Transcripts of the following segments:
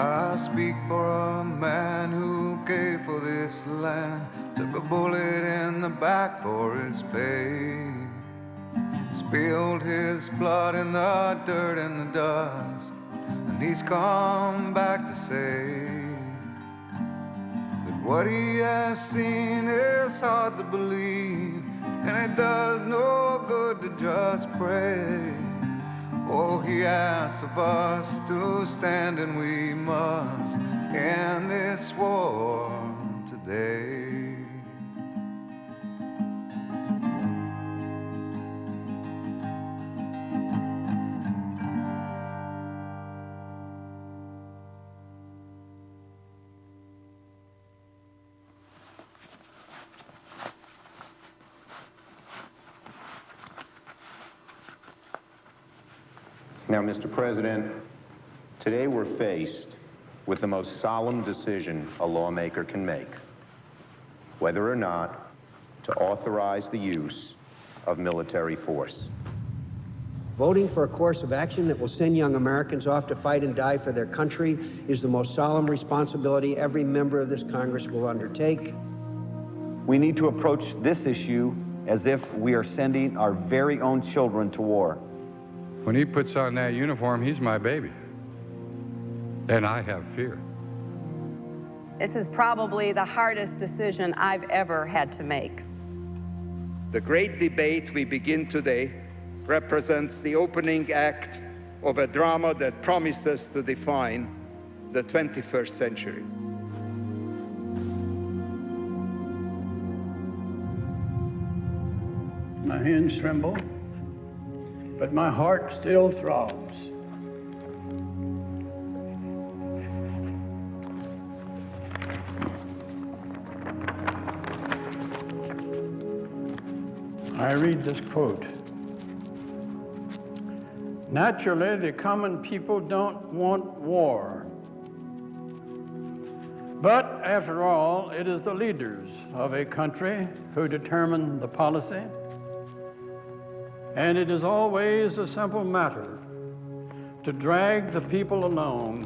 I speak for a man who gave for this land, took a bullet in the back for his pay, spilled his blood in the dirt and the dust, and he's come back to say that what he has seen is hard to believe, and it does no good to just pray. Oh, he asks of us to stand, and we must end this war today. Now, Mr. President, today we're faced with the most solemn decision a lawmaker can make, whether or not to authorize the use of military force. Voting for a course of action that will send young Americans off to fight and die for their country is the most solemn responsibility every member of this Congress will undertake. We need to approach this issue as if we are sending our very own children to war. When he puts on that uniform, he's my baby. And I have fear. This is probably the hardest decision I've ever had to make. The great debate we begin today represents the opening act of a drama that promises to define the 21st century. My hands tremble, but my heart still throbs. I read this quote. Naturally, the common people don't want war. But after all, it is the leaders of a country who determine the policy. And it is always a simple matter to drag the people along,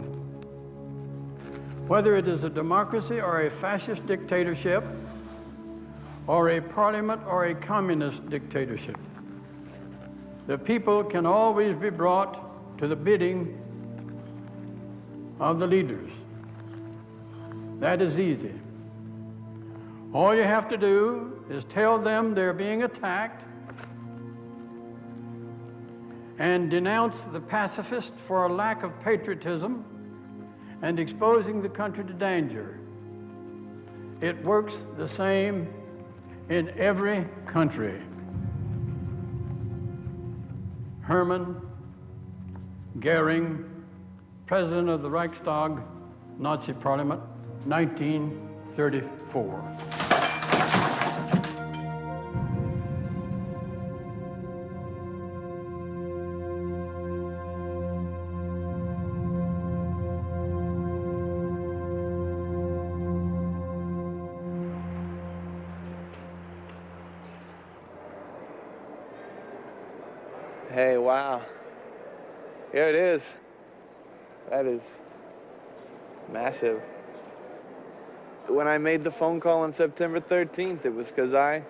whether it is a democracy or a fascist dictatorship, or a parliament or a communist dictatorship. The people can always be brought to the bidding of the leaders. That is easy. All you have to do is tell them they're being attacked and denounce the pacifists for a lack of patriotism and exposing the country to danger. It works the same in every country. Hermann Goering, President of the Reichstag, Nazi Parliament, 1934. Hey, wow. Here it is. That is massive. When I made the phone call on September 13th, it was because I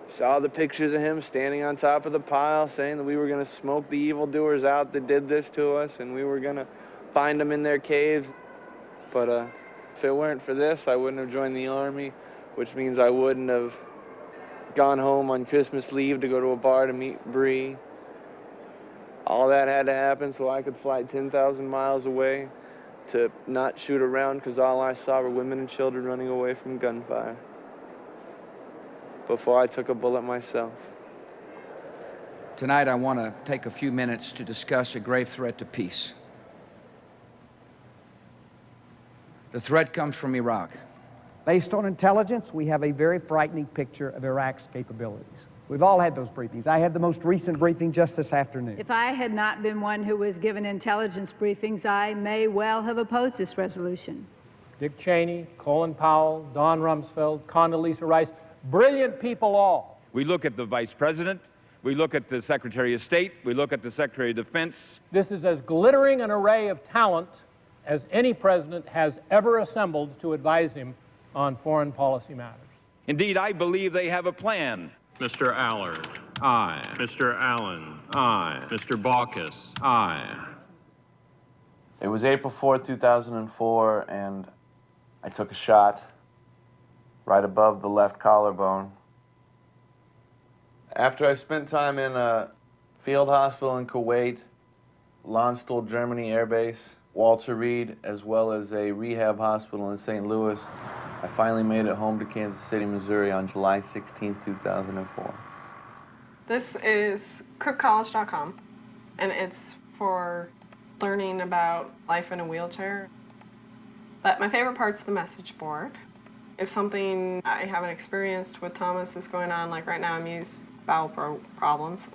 saw the pictures of him standing on top of the pile saying that we were going to smoke the evildoers out that did this to us, and we were going to find them in their caves. But if it weren't for this, I wouldn't have joined the Army, which means I wouldn't have gone home on Christmas leave to go to a bar to meet Bree. All that had to happen so I could fly 10,000 miles away to not shoot around because all I saw were women and children running away from gunfire before I took a bullet myself. Tonight I want to take a few minutes to discuss a grave threat to peace. The threat comes from Iraq. Based on intelligence, we have a very frightening picture of Iraq's capabilities. We've all had those briefings. I had the most recent briefing just this afternoon. If I had not been one who was given intelligence briefings, I may well have opposed this resolution. Dick Cheney, Colin Powell, Don Rumsfeld, Condoleezza Rice, brilliant people all. We look at the Vice President, we look at the Secretary of State, we look at the Secretary of Defense. This is as glittering an array of talent as any president has ever assembled to advise him on foreign policy matters. Indeed, I believe they have a plan. Mr. Allard? Aye. Mr. Allen? Aye. Mr. Baucus? Aye. It was April 4th, 2004, and I took a shot right above the left collarbone. After I spent time in a field hospital in Kuwait, Landstuhl, Germany Air Base, Walter Reed, as well as a rehab hospital in St. Louis, I finally made it home to Kansas City, Missouri on July 16, 2004. This is CrookCollege.com, and it's for learning about life in a wheelchair. But my favorite part's the message board. If something I haven't experienced with Thomas is going on, like right now I'm used bowel problems,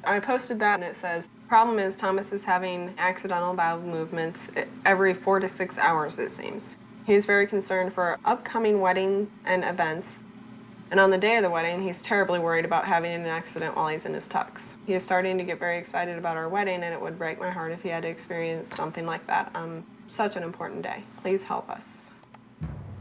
I posted that and it says, problem is Thomas is having accidental bowel movements every 4 to 6 hours, it seems. He is very concerned for upcoming wedding and events. And on the day of the wedding, he's terribly worried about having an accident while he's in his tux. He is starting to get very excited about our wedding, and it would break my heart if he had to experience something like that on such an important day. Please help us.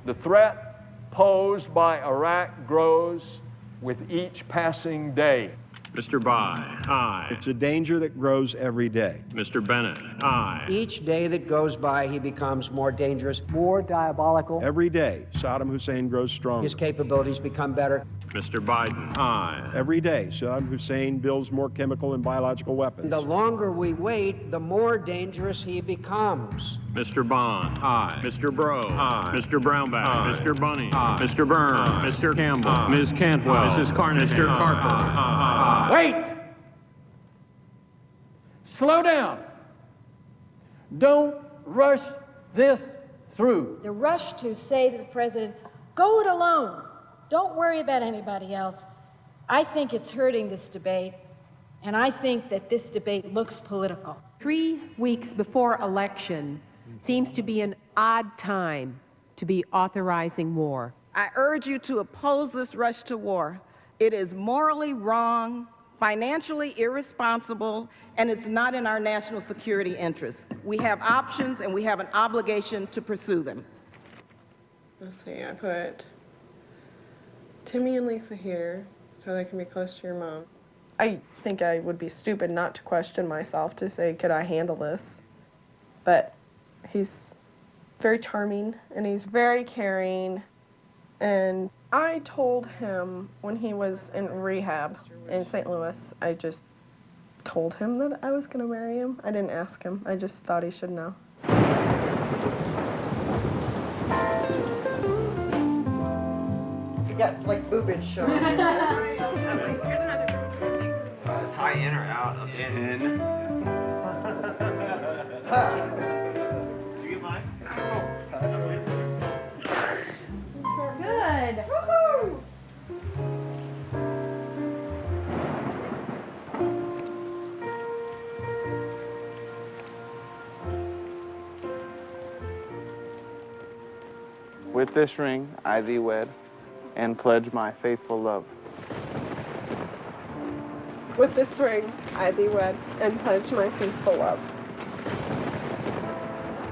The threat posed by Iraq grows with each passing day. Mr. Bai? Aye. It's a danger that grows every day. Mr. Bennett? Aye. Each day that goes by, he becomes more dangerous, more diabolical. Every day, Saddam Hussein grows stronger. His capabilities become better. Mr. Biden? Aye. Every day, Saddam Hussein builds more chemical and biological weapons. The longer we wait, the more dangerous he becomes. Mr. Bond? Aye. Mr. Bro? Aye. Mr. Brownback? Aye. Mr. Bunny? Aye. Mr. Byrne? Aye. Mr. Campbell? Aye. Ms. Cantwell? Aye. Mrs. Carnahan? Mr. Carper? Wait! Slow down. Don't rush this through. The rush to say to the president, go it alone. Don't worry about anybody else. I think it's hurting this debate, and I think that this debate looks political. 3 weeks before election seems to be an odd time to be authorizing war. I urge you to oppose this rush to war. It is morally wrong, financially irresponsible, and it's not in our national security interest. We have options, and we have an obligation to pursue them. Let's see, I put Timmy and Lisa here so they can be close to your mom. I think I would be stupid not to question myself to say, could I handle this? But he's very charming, and he's very caring, and I told him when he was in rehab in St. Louis, I just told him that I was going to marry him. I didn't ask him. I just thought he should know. You got like boobage showing. Tie in or out of in. Do you mind? Good. Woohoo! With this ring, I thee wed, and pledge my faithful love. With this ring, I thee wed, and pledge my faithful love.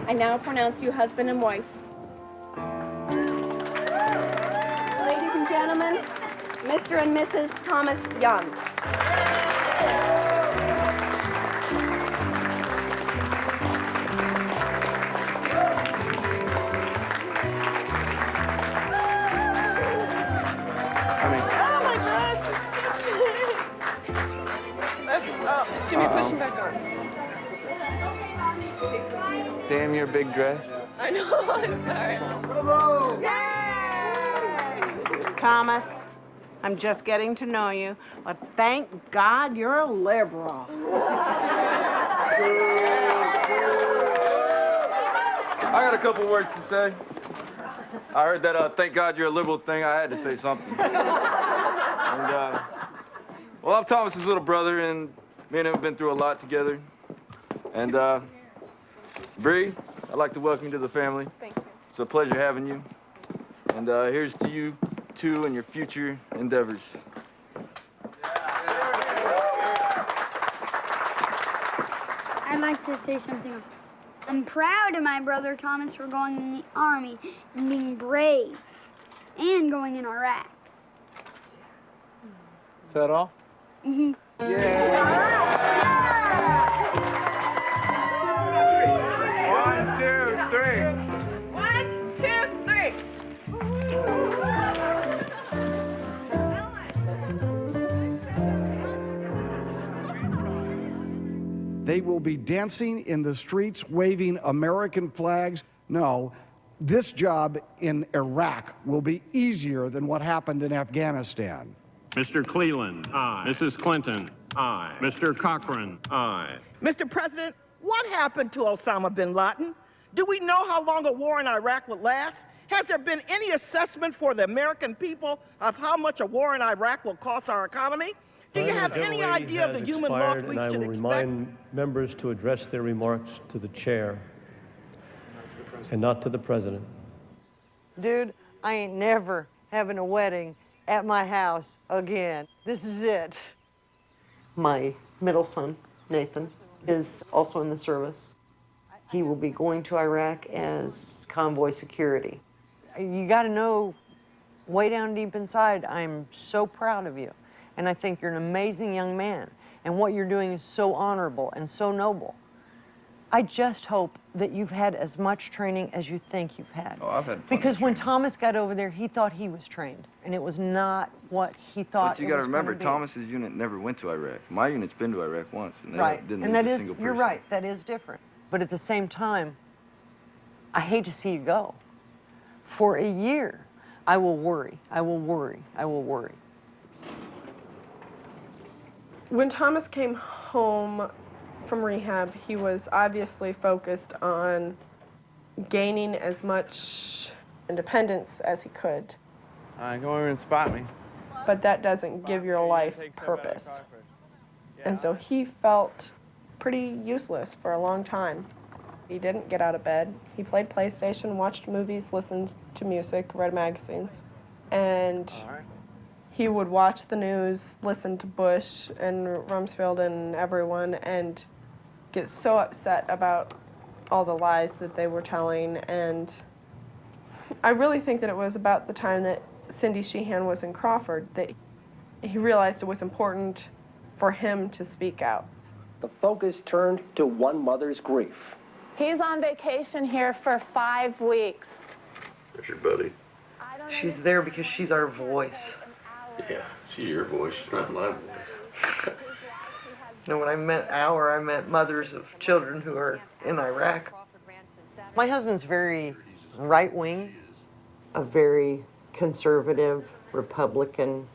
I now pronounce you husband and wife. Ladies and gentlemen, Mr. and Mrs. Thomas Young. Oh, my dress is Jimmy, push him back on. Damn your big dress. I know, I'm sorry. Thomas, I'm just getting to know you, but thank God you're a liberal. I got a couple words to say. I heard that thank God you're a liberal thing. I had to say something. And, well, I'm Thomas's little brother, and me and him have been through a lot together. And, Bree, I'd like to welcome you to the family. Thank you. It's a pleasure having you. And here's to you two and your future endeavors. I'd like to say something. I'm proud of my brother Thomas for going in the Army and being brave and going in Iraq. Is that all? Mm-hmm. One, two, three. 1, 2, 3. They will be dancing in the streets, waving American flags. No, this job in Iraq will be easier than what happened in Afghanistan. Mr. Cleland. Aye. Mrs. Clinton. Aye. Mr. Cochran. Aye. Mr. President, what happened to Osama bin Laden? Do we know how long a war in Iraq would last? Has there been any assessment for the American people of how much a war in Iraq will cost our economy? Do you have any idea of the human loss we should expect? Remind members to address their remarks to the chair and not to the president. Dude, I ain't never having a wedding at my house again. This is it. My middle son, Nathan, is also in the service. He will be going to Iraq as convoy security. You got to know, way down deep inside, I'm so proud of you. And I think you're an amazing young man. And what you're doing is so honorable and so noble. I just hope that you've had as much training as you think you've had. Oh, I've had Because when Thomas got over there, he thought he was trained. And it was not what he thought But you it got to was remember, gonna be. Thomas's unit never went to Iraq. My unit's been to Iraq once, and they Right, didn't and lose that a is, single you're person. right, that is different. But at the same time, I hate to see you go. For a year, I will worry, I will worry, I will worry. When Thomas came home from rehab, he was obviously focused on gaining as much independence as he could. Go over and spot me. But that doesn't give your life purpose. And so he felt pretty useless for a long time. He didn't get out of bed. He played PlayStation, watched movies, listened to music, read magazines. And he would watch the news, listen to Bush and Rumsfeld and everyone, and get so upset about all the lies that they were telling. And I really think that it was about the time that Cindy Sheehan was in Crawford that he realized it was important for him to speak out. The focus turned to one mother's grief. He's on vacation here for 5 weeks. There's your buddy. She's there because she's our voice. Yeah, she's your voice, not my voice. You know, when I meant our, I meant mothers of children who are in Iraq. My husband's very right-wing, a very conservative Republican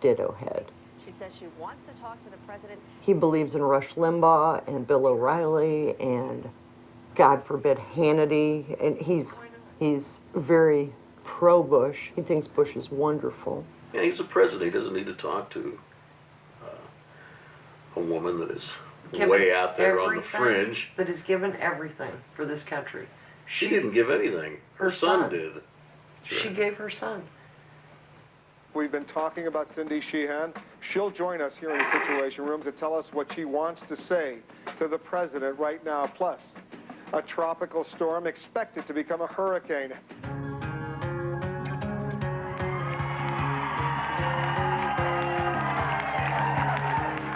ditto head. She says she wants to talk to the president. He believes in Rush Limbaugh and Bill O'Reilly and, God forbid, Hannity. And he's very pro-Bush. He thinks Bush is wonderful. Yeah, he's the president. He doesn't need to talk to a woman that is way out there on the fringe. That has given everything for this country. She didn't give anything. Her son did. She gave her son. We've been talking about Cindy Sheehan. She'll join us here in the Situation Room to tell us what she wants to say to the president right now. Plus, a tropical storm expected to become a hurricane.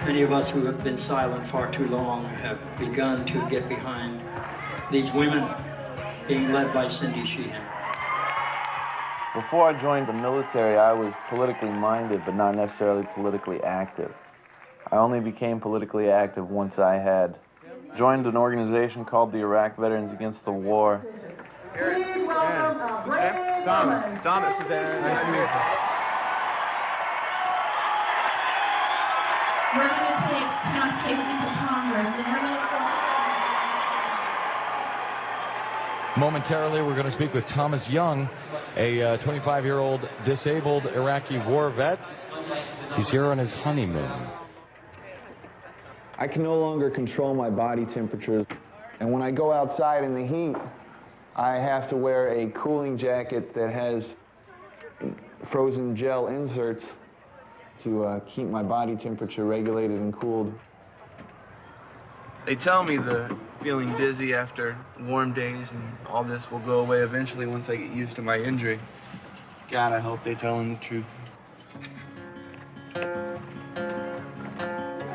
Many of us who have been silent far too long have begun to get behind these women being led by Cindy Sheehan. Before I joined the military, I was politically minded, but not necessarily politically active. I only became politically active once I had joined an organization called the Iraq Veterans Against the War. Please welcome a brave woman. Thomas is there. Nice to meet you. We're going to take Count Casey to Congress, and we're going to... Momentarily, we're going to speak with Thomas Young, a 25-year-old disabled Iraqi war vet. He's here on his honeymoon. I can no longer control my body temperature, and when I go outside in the heat, I have to wear a cooling jacket that has frozen gel inserts to keep my body temperature regulated and cooled. They tell me the feeling dizzy after warm days and all this will go away eventually once I get used to my injury. God, I hope they tell him the truth.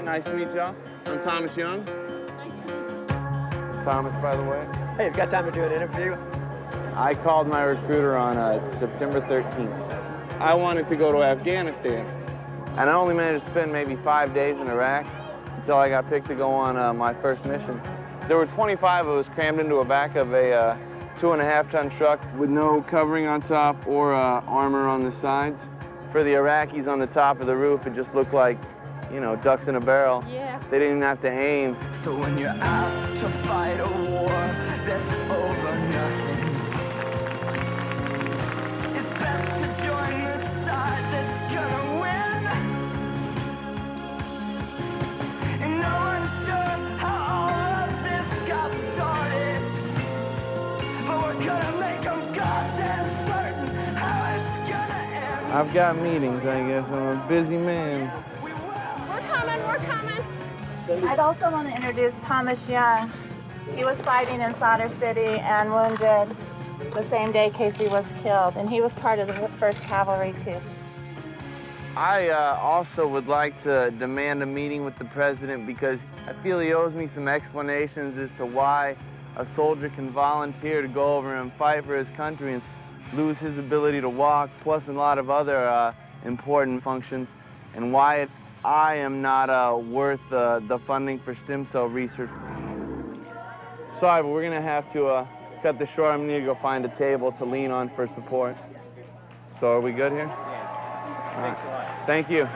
Nice to meet y'all. I'm Thomas Young. Nice to meet you. Thomas, by the way. Hey, you've got time to do an interview? I called my recruiter on September 13th. I wanted to go to Afghanistan, and I only managed to spend maybe 5 days in Iraq until I got picked to go on my first mission. There were 25 of us crammed into the back of a 2.5-ton truck with no covering on top or armor on the sides. For the Iraqis on the top of the roof, it just looked like, you know, ducks in a barrel. Yeah. They didn't even have to aim. So when you're asked to fight a war that's over nothing, it's best to join the side that's gonna win. And no one's sure how all of this got started, but we're gonna make them goddamn certain how it's gonna end. I've got meetings, I guess. I'm a busy man. We're coming. I'd also want to introduce Thomas Young. He was fighting in Sadr City and wounded the same day Casey was killed, and he was part of the 1st Cavalry too. I also would like to demand a meeting with the president because I feel he owes me some explanations as to why a soldier can volunteer to go over and fight for his country and lose his ability to walk, plus a lot of other important functions, and why I am not worth the funding for stem cell research. Sorry, but we're gonna have to cut this short. I'm gonna need to go find a table to lean on for support. So are we good here? Yeah. Thanks a lot. Thank you.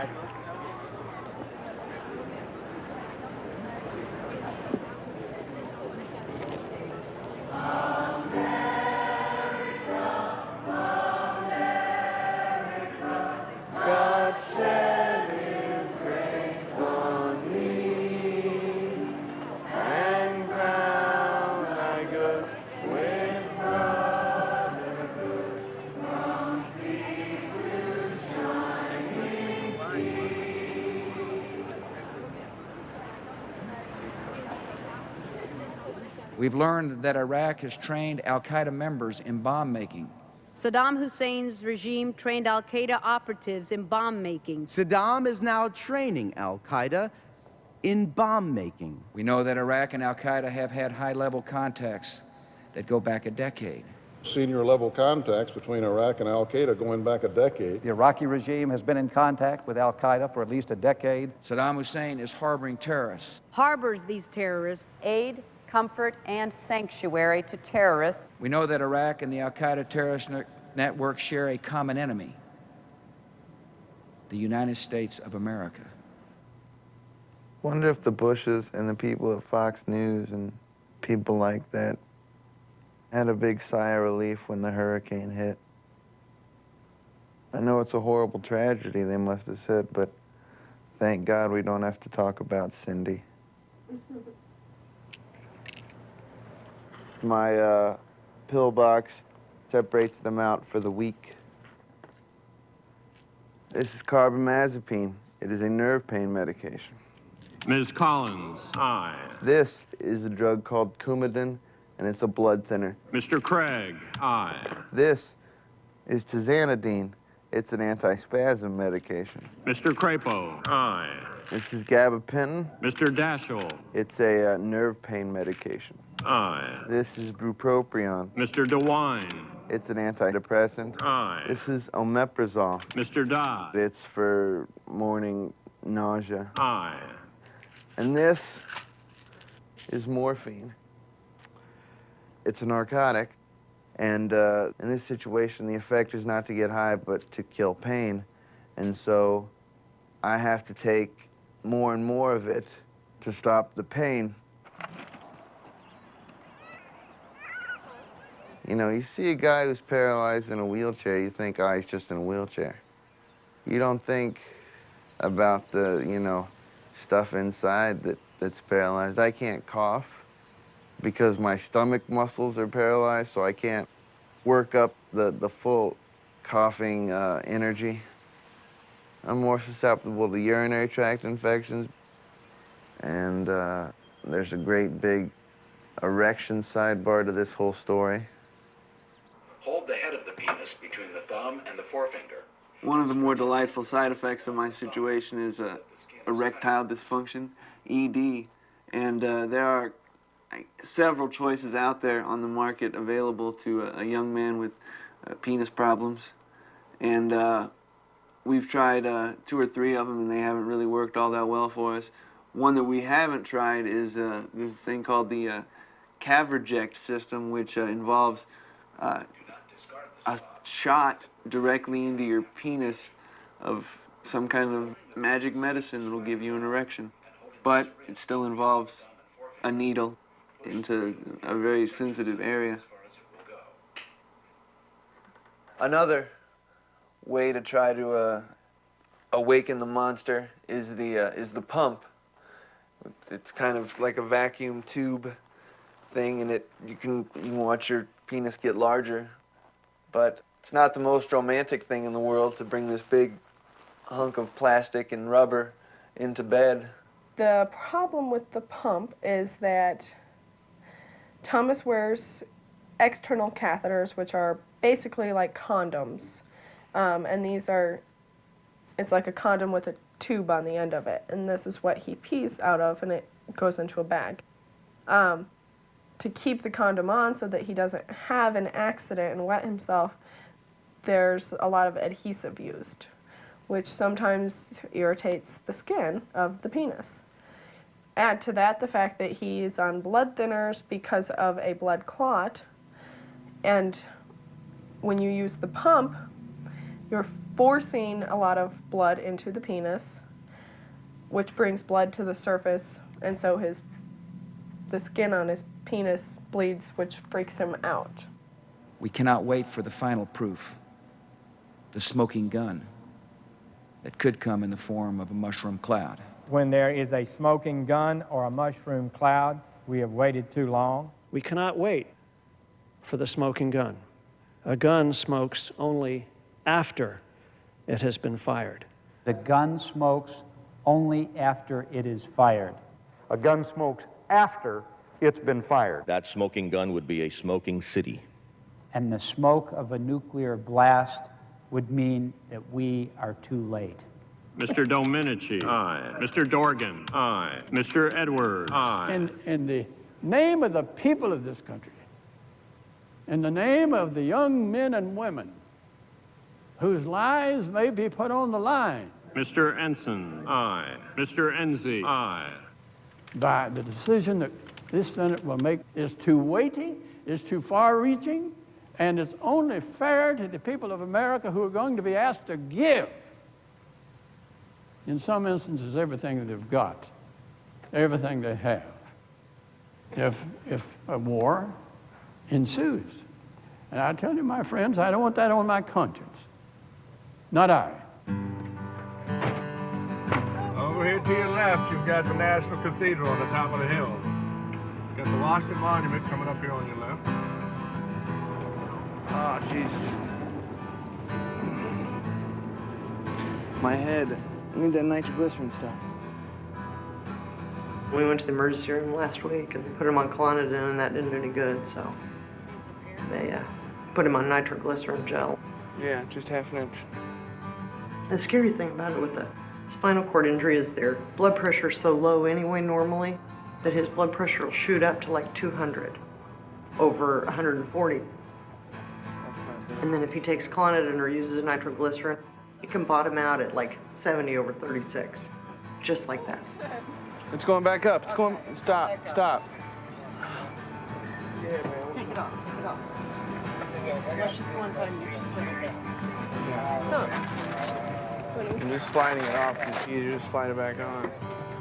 We've learned that Iraq has trained al-Qaeda members in bomb making. Saddam Hussein's regime trained al-Qaeda operatives in bomb making. Saddam is now training al-Qaeda in bomb making. We know that Iraq and al-Qaeda have had high-level contacts that go back a decade. Senior level contacts between Iraq and al-Qaeda going back a decade. The Iraqi regime has been in contact with al-Qaeda for at least a decade. Saddam Hussein is harboring terrorists. Harbors these terrorists. Aid, comfort, and sanctuary to terrorists. We know that Iraq and the al-Qaeda terrorist network share a common enemy, the United States of America. Wonder if the Bushes and the people at Fox News and people like that had a big sigh of relief when the hurricane hit. I know it's a horrible tragedy, they must have said, but thank God we don't have to talk about Cindy. My pill box separates them out for the week. This is carbamazepine. It is a nerve pain medication. Ms. Collins, aye. This is a drug called Coumadin, and it's a blood thinner. Mr. Craig, aye. This is Tizanidine. It's an antispasm medication. Mr. Crapo, aye. This is gabapentin. Mr. Daschle. It's a nerve pain medication. Aye. This is bupropion. Mr. DeWine. It's an antidepressant. Aye. This is omeprazole. Mr. Dodd. It's for morning nausea. Aye. And this is morphine. It's a narcotic, and in this situation, the effect is not to get high, but to kill pain. And so I have to take more and more of it to stop the pain. You know, you see a guy who's paralyzed in a wheelchair, you think, oh, he's just in a wheelchair. You don't think about the, you know, stuff inside that's paralyzed. I can't cough because my stomach muscles are paralyzed, so I can't work up the full coughing energy. I'm more susceptible to urinary tract infections, and There's a great big erection sidebar to this whole story. Hold the head of the penis between the thumb and the forefinger. One of the more delightful side effects of my situation is erectile dysfunction, ED, and there are several choices out there on the market available to a young man with penis problems, and we've tried 2 or 3 of them, and they haven't really worked all that well for us. One that we haven't tried is this thing called the Caverject system, which involves a shot directly into your penis of some kind of magic medicine that'll give you an erection. But it still involves a needle into a very sensitive area. Another way to try to awaken the monster is the pump. It's kind of like a vacuum tube thing, and you can watch your penis get larger. But it's not the most romantic thing in the world to bring this big hunk of plastic and rubber into bed. The problem with the pump is that Thomas wears external catheters, which are basically like condoms. And it's like a condom with a tube on the end of it. And this is what he pees out of, and it goes into a bag. To keep the condom on so that he doesn't have an accident and wet himself, there's a lot of adhesive used, which sometimes irritates the skin of the penis. Add to that the fact that he's on blood thinners because of a blood clot, and when you use the pump, you're forcing a lot of blood into the penis, which brings blood to the surface, and so the skin on his penis bleeds, which freaks him out. We cannot wait for the final proof, the smoking gun, that could come in the form of a mushroom cloud. When there is a smoking gun or a mushroom cloud, we have waited too long. We cannot wait for the smoking gun. A gun smokes only after it has been fired. The gun smokes only after it is fired. A gun smokes after it's been fired. That smoking gun would be a smoking city. And the smoke of a nuclear blast would mean that we are too late. Mr. Domenici, aye. Mr. Dorgan, aye. Mr. Edwards, aye. In the name of the people of this country, in the name of the young men and women whose lives may be put on the line. Mr. Ensign, aye. Mr. Enzi, aye. By the decision that this Senate will make is too weighty, is too far-reaching, and it's only fair to the people of America who are going to be asked to give, in some instances, everything that they've got, everything they have, if a war ensues. And I tell you, my friends, I don't want that on my conscience. Not I. Over here to your left, you've got the National Cathedral on the top of the hill. You've got the Washington Monument coming up here on your left. Oh, Jesus. My head. I need that nitroglycerin stuff. We went to the emergency room last week and they put him on Clonidine, and that didn't do any good, so they put him on nitroglycerin gel. Yeah, just half an inch. The scary thing about it with the spinal cord injury is their blood pressure is so low anyway normally that his blood pressure will shoot up to like 200 over 140. And then if he takes Clonidine or uses nitroglycerin, it can bottom out at like 70 over 36, just like that. It's going back up. It's going. Stop. Stop. Yeah, man. Take it off. Take it off. Let's just go inside and just look at it. Stop. I'm just sliding it off. It's easier to slide it back on.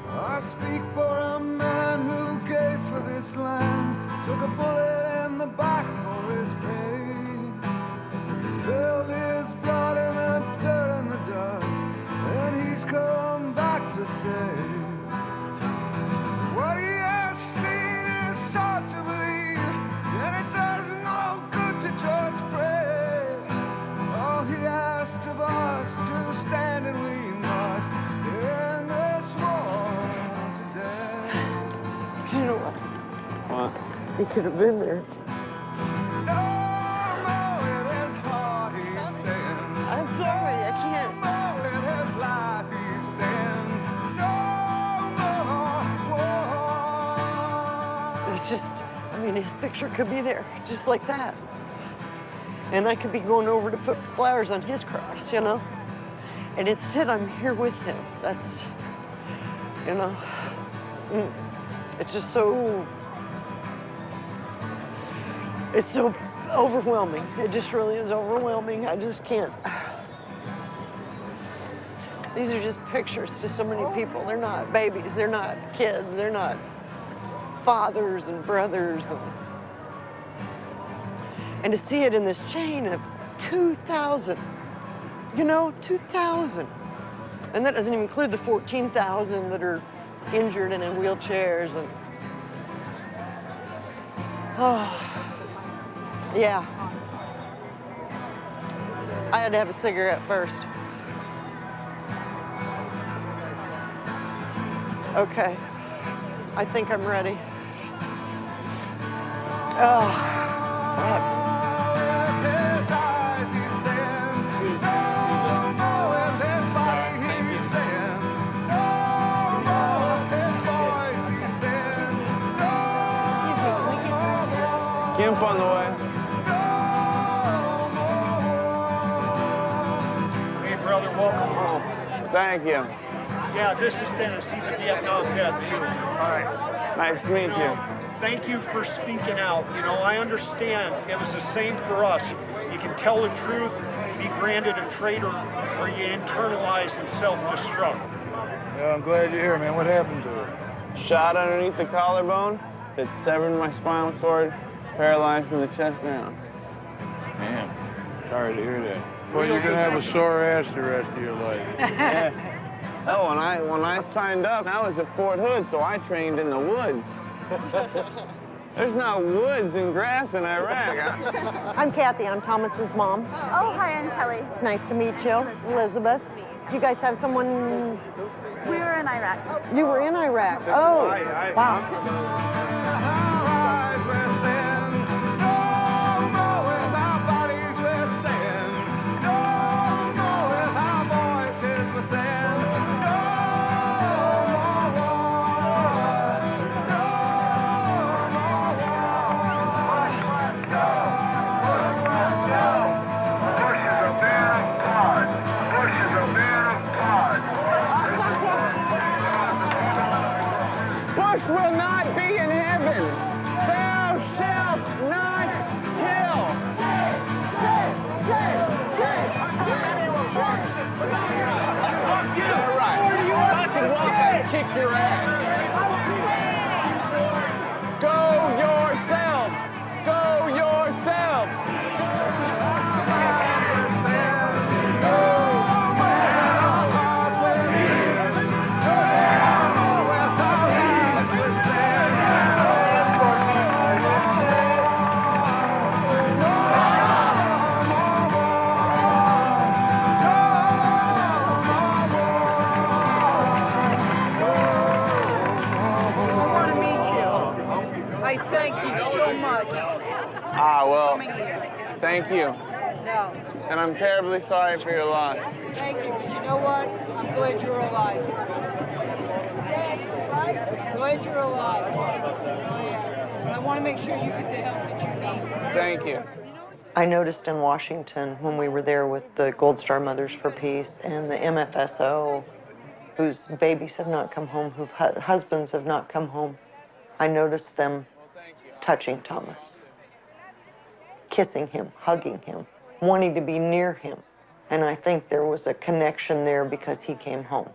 I speak for a man who gave for this land, took a bullet in the back for his pain. He spilled his blood in the dirt and the dust, and he's come back to say what he has seen is hard to believe, and it does no good to just pray. All he asked of us to stand, and we must end this war today. He could have been there. I'm sorry, I can't. It's just, I mean, his picture could be there, just like that. And I could be going over to put flowers on his cross, you know? And instead, I'm here with him. That's, you know, it's just so, it's so overwhelming. It just really is overwhelming. I just can't. These are just pictures to so many people. They're not babies, they're not kids, they're not fathers and brothers. And to see it in this chain of 2,000, you know, 2,000. And that doesn't even include the 14,000 that are injured and in wheelchairs. And oh, yeah. I had to have a cigarette first. Okay, I think I'm ready. Oh. Gimp on the way. Hey, brother, welcome home. Thank you. Yeah, this is Dennis. He's a Vietnam vet, too. All right. Nice to meet you. Thank you for speaking out. You know, I understand it was the same for us. You can tell the truth, be branded a traitor, or you internalize and self-destruct. Yeah, I'm glad you're here, man. What happened to her? Shot underneath the collarbone that severed my spinal cord, paralyzed from the chest down. Man, sorry to hear that. Well, you're gonna have a sore ass the rest of your life. Yeah. Oh, when I signed up, I was at Fort Hood, so I trained in the woods. There's not woods and grass in Iraq. I'm Kathy. I'm Thomas's mom. Oh, hi, I'm Kelly. Nice to meet you, Elizabeth. Do you guys have someone? We were in Iraq. You were in Iraq. Oh, wow. Bush will not be in heaven. Thou shalt not kill. All right. I can walk and kick your ass. Go yourself. Go yourself. I thank you so much. Ah, well, Coming here. thank you. No, And I'm terribly sorry for your loss. thank you. But you know what? I'm glad you're alive. Glad you're alive. Oh, yeah. And I want to make sure you get the help that you need. Thank you. I noticed in Washington when we were there with the Gold Star Mothers for Peace and the MFSO, whose babies have not come home, whose husbands have not come home, I noticed them touching Thomas, kissing him, hugging him, wanting to be near him. And I think there was a connection there because he came home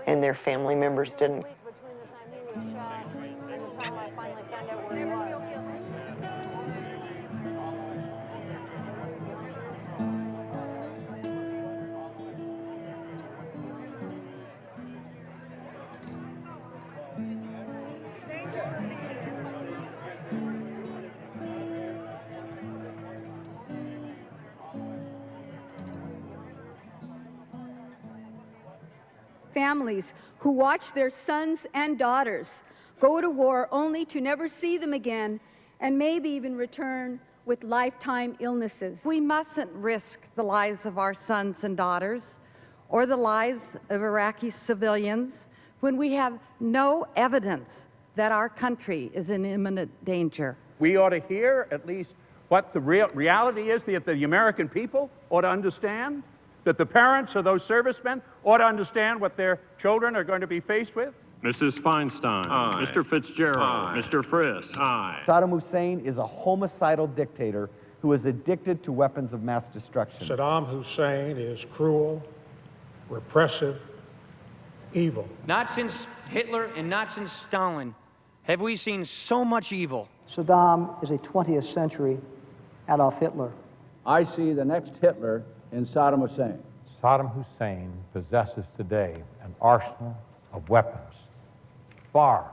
and their family members didn't. Families who watch their sons and daughters go to war only to never see them again and maybe even return with lifetime illnesses. We mustn't risk the lives of our sons and daughters or the lives of Iraqi civilians when we have no evidence that our country is in imminent danger. We ought to hear at least what the reality is that the American people ought to understand, that the parents of those servicemen ought to understand what their children are going to be faced with. Mrs. Feinstein. Aye. Mr. Fitzgerald. Aye. Mr. Frist. Aye. Saddam Hussein is a homicidal dictator who is addicted to weapons of mass destruction. Saddam Hussein is cruel, repressive, evil. Not since Hitler and not since Stalin have we seen so much evil. Saddam is a 20th century Adolf Hitler. I see the next Hitler in Saddam Hussein. Saddam Hussein possesses today an arsenal of weapons far,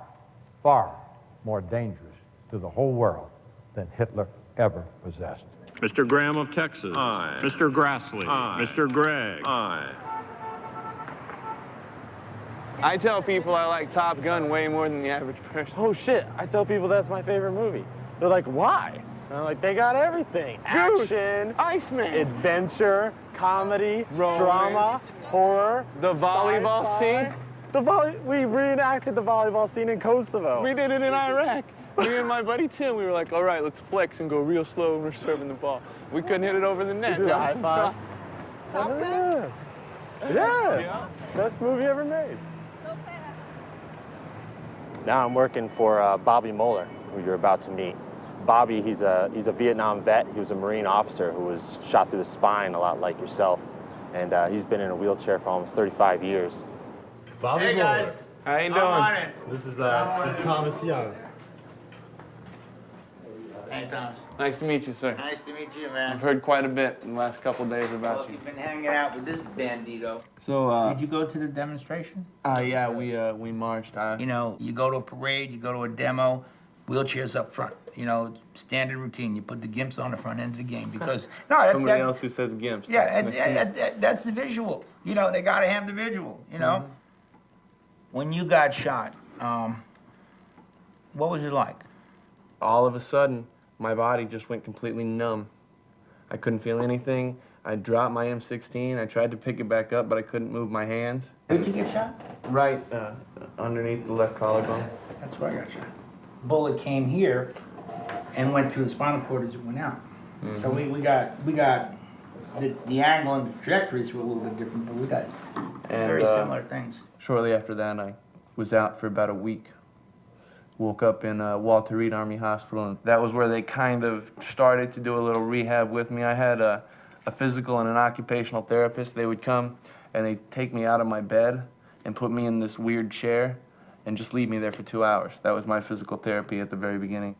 far more dangerous to the whole world than Hitler ever possessed. Mr. Graham of Texas. Aye. Mr. Grassley. Aye. Mr. Gregg. Aye. I tell people I like Top Gun way more than the average person. Oh shit, I tell people that's my favorite movie. They're like, why? And I'm like, they got everything. Action, Iceman, adventure, comedy, drama, horror. The volleyball scene? We reenacted the volleyball scene in Kosovo. We did it in Iraq. Me and my buddy Tim, we were like, all right, let's flex and go real slow when we're serving the ball. We couldn't hit it over the net. We did a high That was five. Top Gun. Yeah. Best movie ever made. Now I'm working for Bobby Moeller, who you're about to meet. Bobby, he's a Vietnam vet. He was a Marine officer who was shot through the spine, a lot like yourself. And he's been in a wheelchair for almost 35 years. Bobby Hey, Moeller. guys. How you doing? on it. This is Thomas Young. Hey, Thomas. Nice to meet you, sir. Nice to meet you, man. I've heard quite a bit in the last couple of days about you. You've been hanging out with this bandito. So, Did you go to the demonstration? yeah, we marched. You know, you go to a parade, you go to a demo, wheelchairs up front. You know, standard routine. You put the gimps on the front end of the game because Somebody else who says gimps. that's the visual. You know, they gotta have the visual. You know, when you got shot, what was it like? All of a sudden, my body just went completely numb. I couldn't feel anything. I dropped my M16. I tried to pick it back up, but I couldn't move my hands. Where'd you get shot? Right underneath the left collarbone. That's where I got shot. Bullet came here and went through the spinal cord as it went out. So we got the angle and the trajectories were a little bit different, but we got very similar things. Shortly after that, I was out for about a week. Woke up in Walter Reed Army Hospital, and that was where they kind of started to do a little rehab with me. I had a physical and an occupational therapist. They would come and they'd take me out of my bed and put me in this weird chair and just leave me there for 2 hours. That was my physical therapy at the very beginning.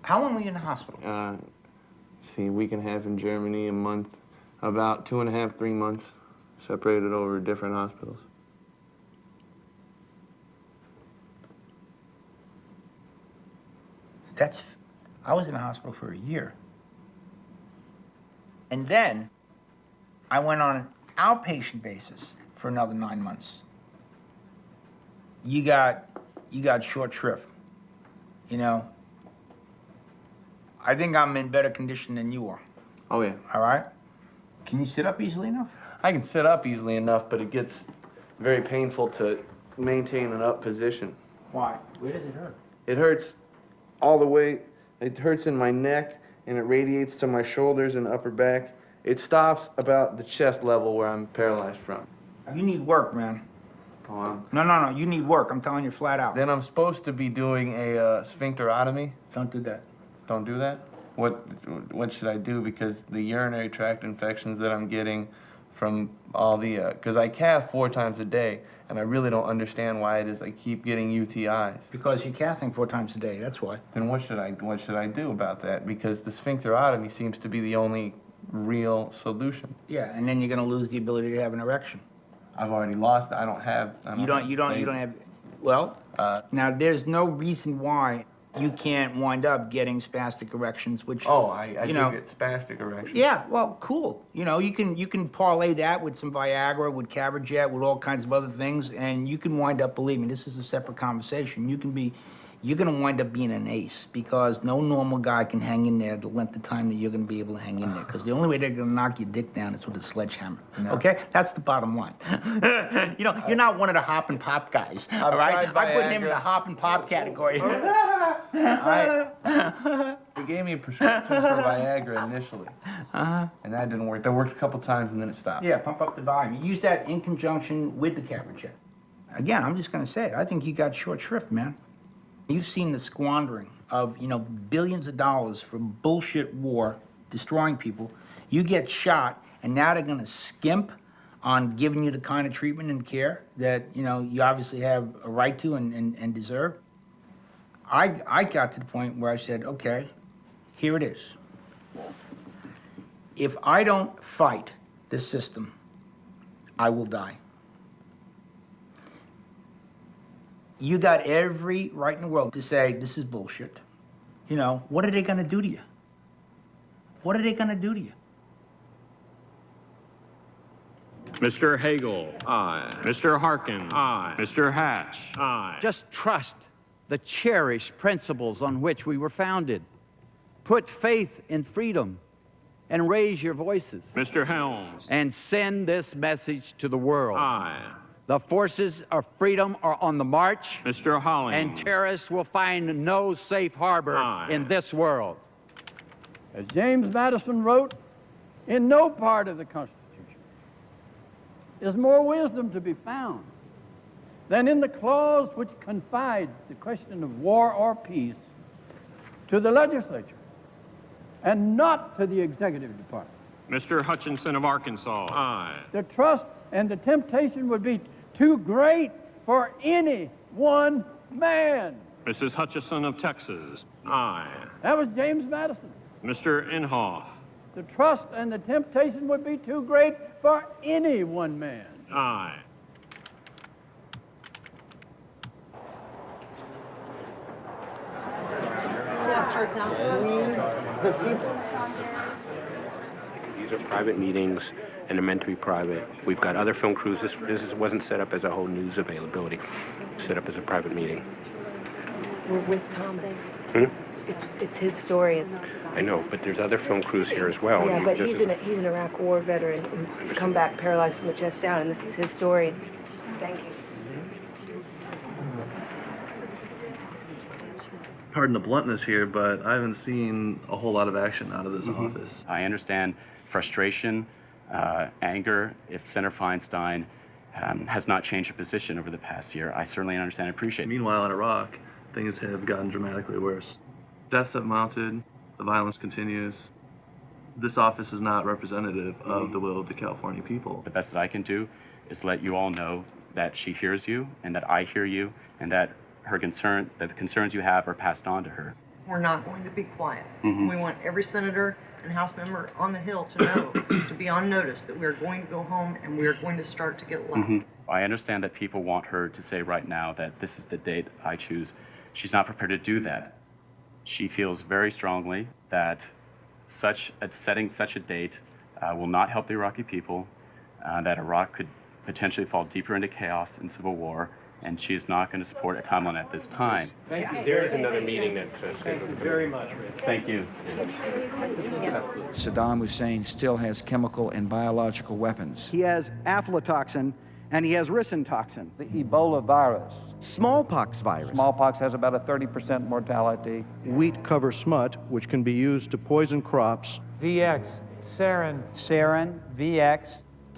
How long were you in the hospital? Let's see, a week and a half in Germany, a month, about 2.5, 3 months, separated over different hospitals. I was in the hospital for a year. And then I went on an outpatient basis for another 9 months. You got short shrift, you know. I think I'm in better condition than you are. Oh, yeah. All right? Can you sit up easily enough? I can sit up easily enough, but it gets very painful to maintain an up position. Why? Where does it hurt? It hurts all the way. It hurts in my neck, and it radiates to my shoulders and upper back. It stops about the chest level where I'm paralyzed from. You need work, man. Oh, No, you need work. I'm telling you flat out. Then I'm supposed to be doing a sphincterotomy. Don't do that. Don't do that? What should I do? Because the urinary tract infections that I'm getting from all the, because I calf 4 times a day, and I really don't understand why it is I keep getting UTIs. Because you're calving 4 times a day, that's why. Then what should I do about that? Because the sphincterotomy seems to be the only real solution. Yeah, and then you're gonna lose the ability to have an erection. I've already lost. I don't have. You don't have. Well, now there's no reason why you can't wind up getting spastic erections, which I you do know, get spastic erections. Yeah, well, cool. You know, you can parlay that with some Viagra, with Caberjet, with all kinds of other things, and you can wind up. Believe me, this is a separate conversation. You you're going to wind up being an ace because no normal guy can hang in there the length of time that you're going to be able to hang in there because the only way they're going to knock your dick down is with a sledgehammer. No. Okay? That's the bottom line. You know, you're not one of the hop and pop guys, all right? I put him in the hop and pop category. He gave me a prescription for Viagra initially, and that didn't work. That worked a couple times, and then it stopped. Yeah, pump up the volume. Use that in conjunction with the Cabaret. Again, I'm just going to say it. I think you got short shrift, man. You've seen the squandering of, you know, billions of dollars for bullshit war, destroying people. You get shot, and now they're going to skimp on giving you the kind of treatment and care that, you know, you obviously have a right to and deserve. I got to the point where I said, okay, here it is. If I don't fight this system, I will die. You got every right in the world to say, this is bullshit. You know, what are they going to do to you? What are they going to do to you? Mr. Hagel, aye. Mr. Harkin, aye. Mr. Hatch, aye. Just trust the cherished principles on which we were founded. Put faith in freedom and raise your voices. Mr. Helms. And send this message to the world. Aye. The forces of freedom are on the march. Mr. Hollings. And terrorists will find no safe harbor in this world. As James Madison wrote, in no part of the Constitution is more wisdom to be found than in the clause which confides the question of war or peace to the legislature and not to the executive department. Mr. Hutchinson of Arkansas, aye. The trust and the temptation would be too great for any one man. Mrs. Hutchison of Texas, aye. That was James Madison. Mr. Inhofe. The trust and the temptation would be too great for any one man. Aye. See how it starts out? We, the people. These are private meetings, and they're meant to be private. We've got other film crews. This wasn't set up as a whole news availability. Set up as a private meeting. We're with Tom Baker. It's his story. I know, but there's other film crews here as well. Yeah, but he's an Iraq War veteran who's come back paralyzed from the chest down, and this is his story. Thank you. Pardon the bluntness here, but I haven't seen a whole lot of action out of this office. I understand frustration, anger if Senator Feinstein has not changed her position over the past year. I certainly understand and appreciate it. Meanwhile, in Iraq, things have gotten dramatically worse. Deaths have mounted, the violence continues. This office is not representative of the will of the California people. The best that I can do is let you all know that she hears you and that I hear you and that that the concerns you have are passed on to her. We're not going to be quiet. Mhm. We want every senator and House member on the Hill to know, to be on notice that we are going to go home and we are going to start to get loud. I understand that people want her to say right now that this is the date I choose. She's not prepared to do that. She feels very strongly that setting such a date will not help the Iraqi people, that Iraq could potentially fall deeper into chaos and civil war, and she is not going to support a timeline at this time. Thank you. There is another meeting that's scheduled. Thank you very much, Rick. Thank you. Saddam Hussein still has chemical and biological weapons. He has aflatoxin and he has ricin The Ebola virus. Smallpox virus. Smallpox has about a 30% mortality. Wheat cover smut, which can be used to poison crops. VX, sarin, VX,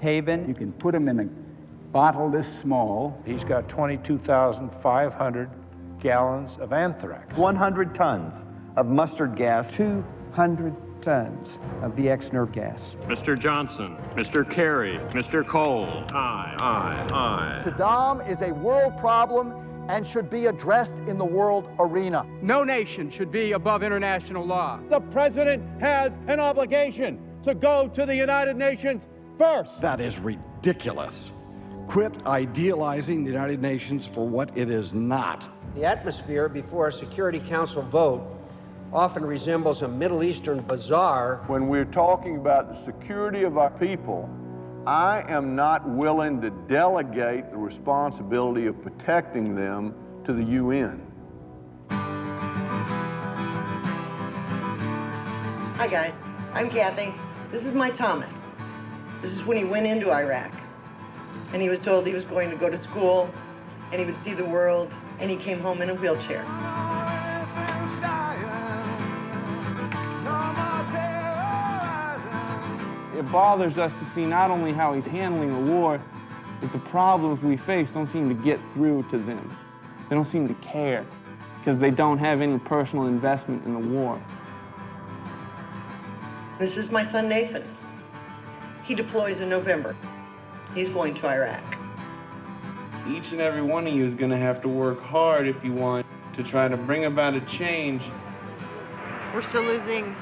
Tabin. You can put them in a bottle this small. He's got 22,500 gallons of anthrax. 100 tons of mustard gas. 200 tons of VX nerve gas. Mr. Johnson, Mr. Kerry, Mr. Cole, aye, aye, aye. Saddam is a world problem and should be addressed in the world arena. No nation should be above international law. The president has an obligation to go to the United Nations first. That is ridiculous. Quit idealizing the United Nations for what it is not. The atmosphere before a Security Council vote often resembles a Middle Eastern bazaar. When we're talking about the security of our people, I am not willing to delegate the responsibility of protecting them to the UN. Hi guys, I'm Kathy. This is my Thomas. This is when he went into Iraq. And he was told he was going to go to school and he would see the world, and he came home in a wheelchair. It bothers us to see not only how he's handling the war, but the problems we face don't seem to get through to them. They don't seem to care because they don't have any personal investment in the war. This is my son Nathan. He deploys in November. He's going to Iraq. Each and every one of you is going to have to work hard if you want to try to bring about a change. We're still losing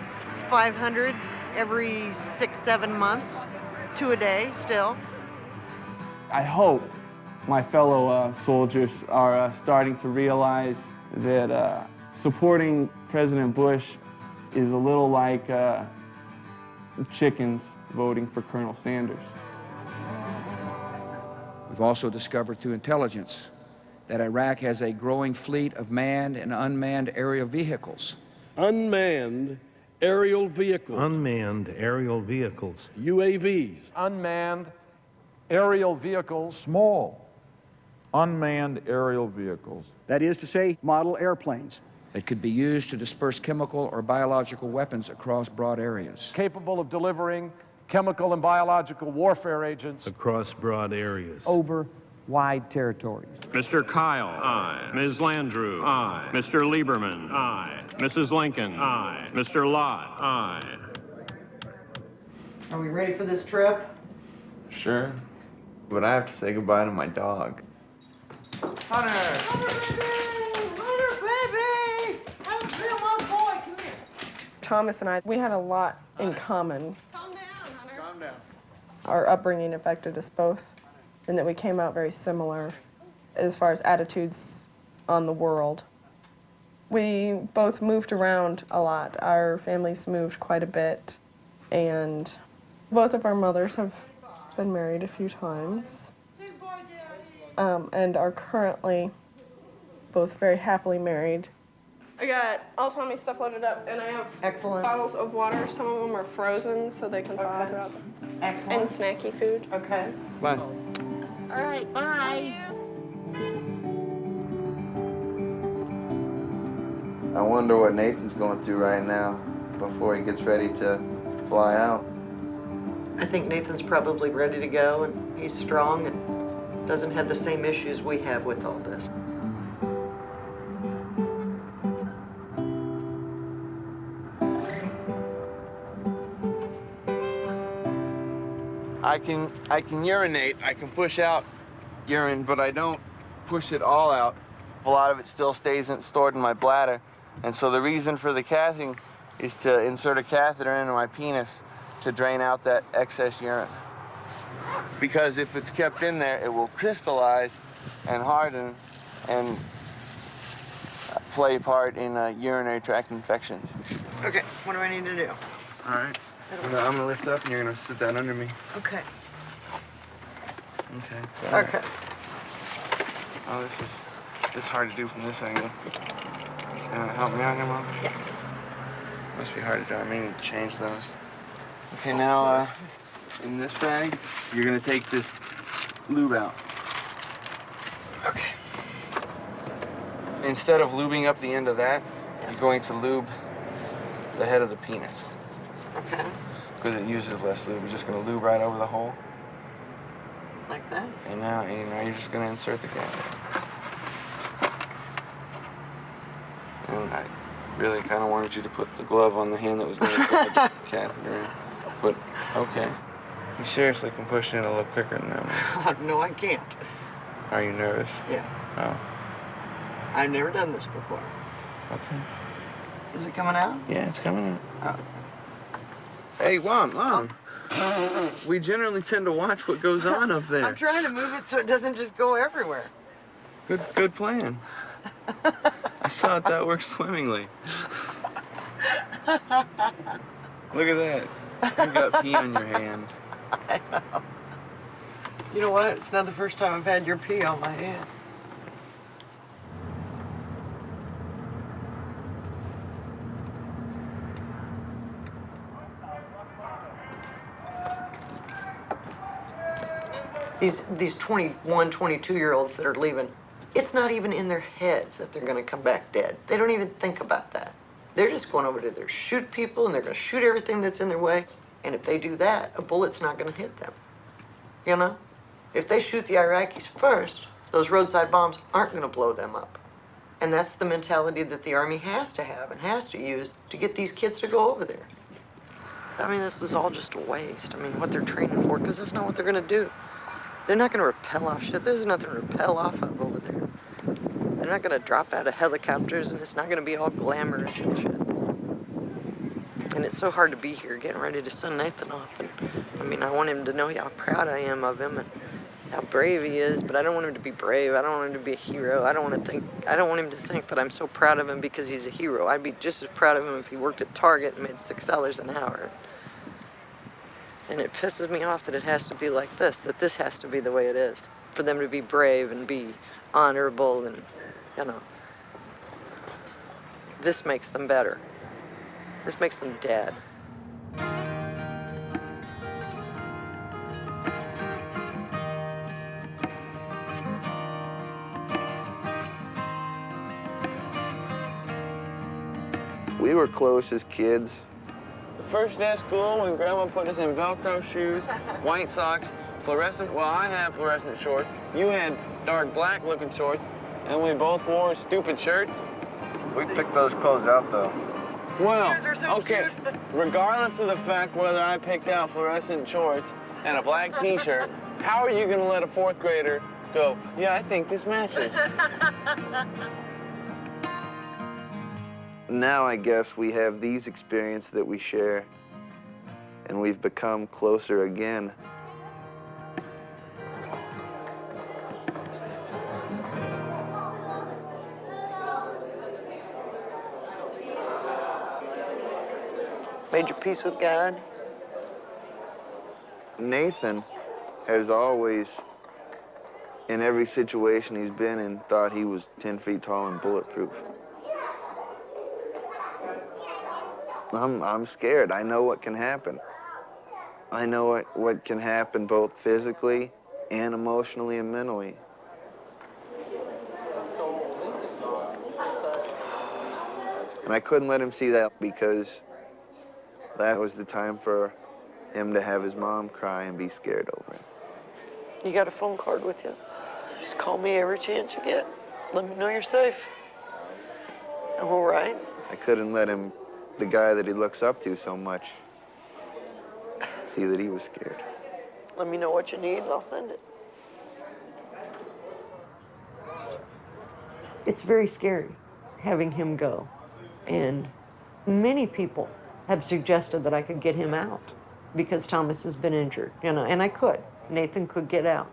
500 every 6-7 months, 2 a day still. I hope my fellow soldiers are starting to realize that supporting President Bush is a little like chickens voting for Colonel Sanders. We've also discovered through intelligence that Iraq has a growing fleet of manned and unmanned aerial vehicles. Unmanned aerial vehicles. Unmanned aerial vehicles. UAVs. Unmanned aerial vehicles. Small, unmanned aerial vehicles. That is to say, model airplanes. That could be used to disperse chemical or biological weapons across broad areas. Capable of delivering chemical and biological warfare agents Across broad areas. over wide territories. Mr. Kyle? Aye. Ms. Landrieu? Aye. Mr. Lieberman? Aye. Mrs. Lincoln? Aye. Mr. Lott? Aye. Are we ready for this trip? Sure, but I have to say goodbye to my dog. Hunter! Hunter, baby! Come feel my boy, come here. Thomas and I, we had a lot in common. Calm down, Hunter. Calm down. Our upbringing affected us both, and that we came out very similar as far as attitudes on the world. We both moved around a lot. Our families moved quite a bit, and both of our mothers have been married a few times, and are currently both very happily married. I got all Tommy's stuff loaded up, and I have bottles of water. Some of them are frozen, so they can thaw throughout them. Excellent. And snacky food. Okay. Bye. All right, bye. I wonder what Nathan's going through right now before he gets ready to fly out. I think Nathan's probably ready to go, and he's strong and doesn't have the same issues we have with all this. I can urinate, I can push out urine, but I don't push it all out. A lot of it still stays stored in my bladder. And so the reason for the cathing is to insert a catheter into my penis to drain out that excess urine. Because if it's kept in there, it will crystallize and harden and play a part in urinary tract infections. Okay, what do I need to do? All right. I'm gonna lift up and you're gonna sit that under me. Okay. Okay. Okay. Oh, this is hard to do from this angle. Help me out here, Mom? Yeah. Must be hard to do. I may need to change those. Okay, now, in this bag, you're gonna take this lube out. Okay. Instead of lubing up the end of that, you're going to lube the head of the penis. Okay. Because it uses less lube. You're just gonna lube right over the hole. Like that? And now you're just gonna insert the catheter. And I really kind of wanted you to put the glove on the hand that was going to put the catheter in. But, okay. You seriously can push it in a little quicker than that. No, I can't. Are you nervous? Yeah. Oh. I've never done this before. Okay. Is it coming out? Yeah, it's coming out. Oh. Hey, Mom. We generally tend to watch what goes on up there. I'm trying to move it so it doesn't just go everywhere. Good plan. I saw it that worked swimmingly. Look at that. You got pee on your hand. I know. You know what? It's not the first time I've had your pee on my hand. These 21, 22-year-olds that are leaving, it's not even in their heads that they're going to come back dead. They don't even think about that. They're just going over to there, shoot people, and they're going to shoot everything that's in their way. And if they do that, a bullet's not going to hit them. You know? If they shoot the Iraqis first, those roadside bombs aren't going to blow them up. And that's the mentality that the Army has to have and has to use to get these kids to go over there. I mean, this is all just a waste. I mean, what they're training for, because that's not what they're going to do. They're not going to rappel off shit. There's nothing to rappel off of over there. They're not going to drop out of helicopters, and it's not going to be all glamorous and shit. And it's so hard to be here getting ready to send Nathan off. And I mean, I want him to know how proud I am of him and how brave he is, but I don't want him to be brave. I don't want him to be a hero. I don't want him to think that I'm so proud of him because he's a hero. I'd be just as proud of him if he worked at Target and made $6 an hour. And it pisses me off that it has to be like this, that this has to be the way it is. For them to be brave and be honorable and, you know. This makes them better. This makes them dead. We were close as kids. The first day of school, when Grandma put us in Velcro shoes, white socks, fluorescent, well, I had fluorescent shorts. You had dark black looking shorts, and we both wore stupid shirts. We picked those clothes out, though. Well, okay, regardless of the fact whether I picked out fluorescent shorts and a black t-shirt, how are you gonna let a fourth grader go, yeah, I think this matches? Now I guess we have these experiences that we share, and we've become closer again. Made your peace with God? Nathan has always, in every situation he's been in, thought he was 10 feet tall and bulletproof. I'm scared. I know what can happen. I know what can happen both physically and emotionally and mentally. And I couldn't let him see that because that was the time for him to have his mom cry and be scared over it. You got a phone card with you? Just call me every chance you get. Let me know you're safe. I'm all right. I couldn't let him, the guy that he looks up to so much, see that he was scared. Let me know what you need and I'll send it. It's very scary having him go. And many people have suggested that I could get him out because Thomas has been injured, you know, and I could. Nathan could get out,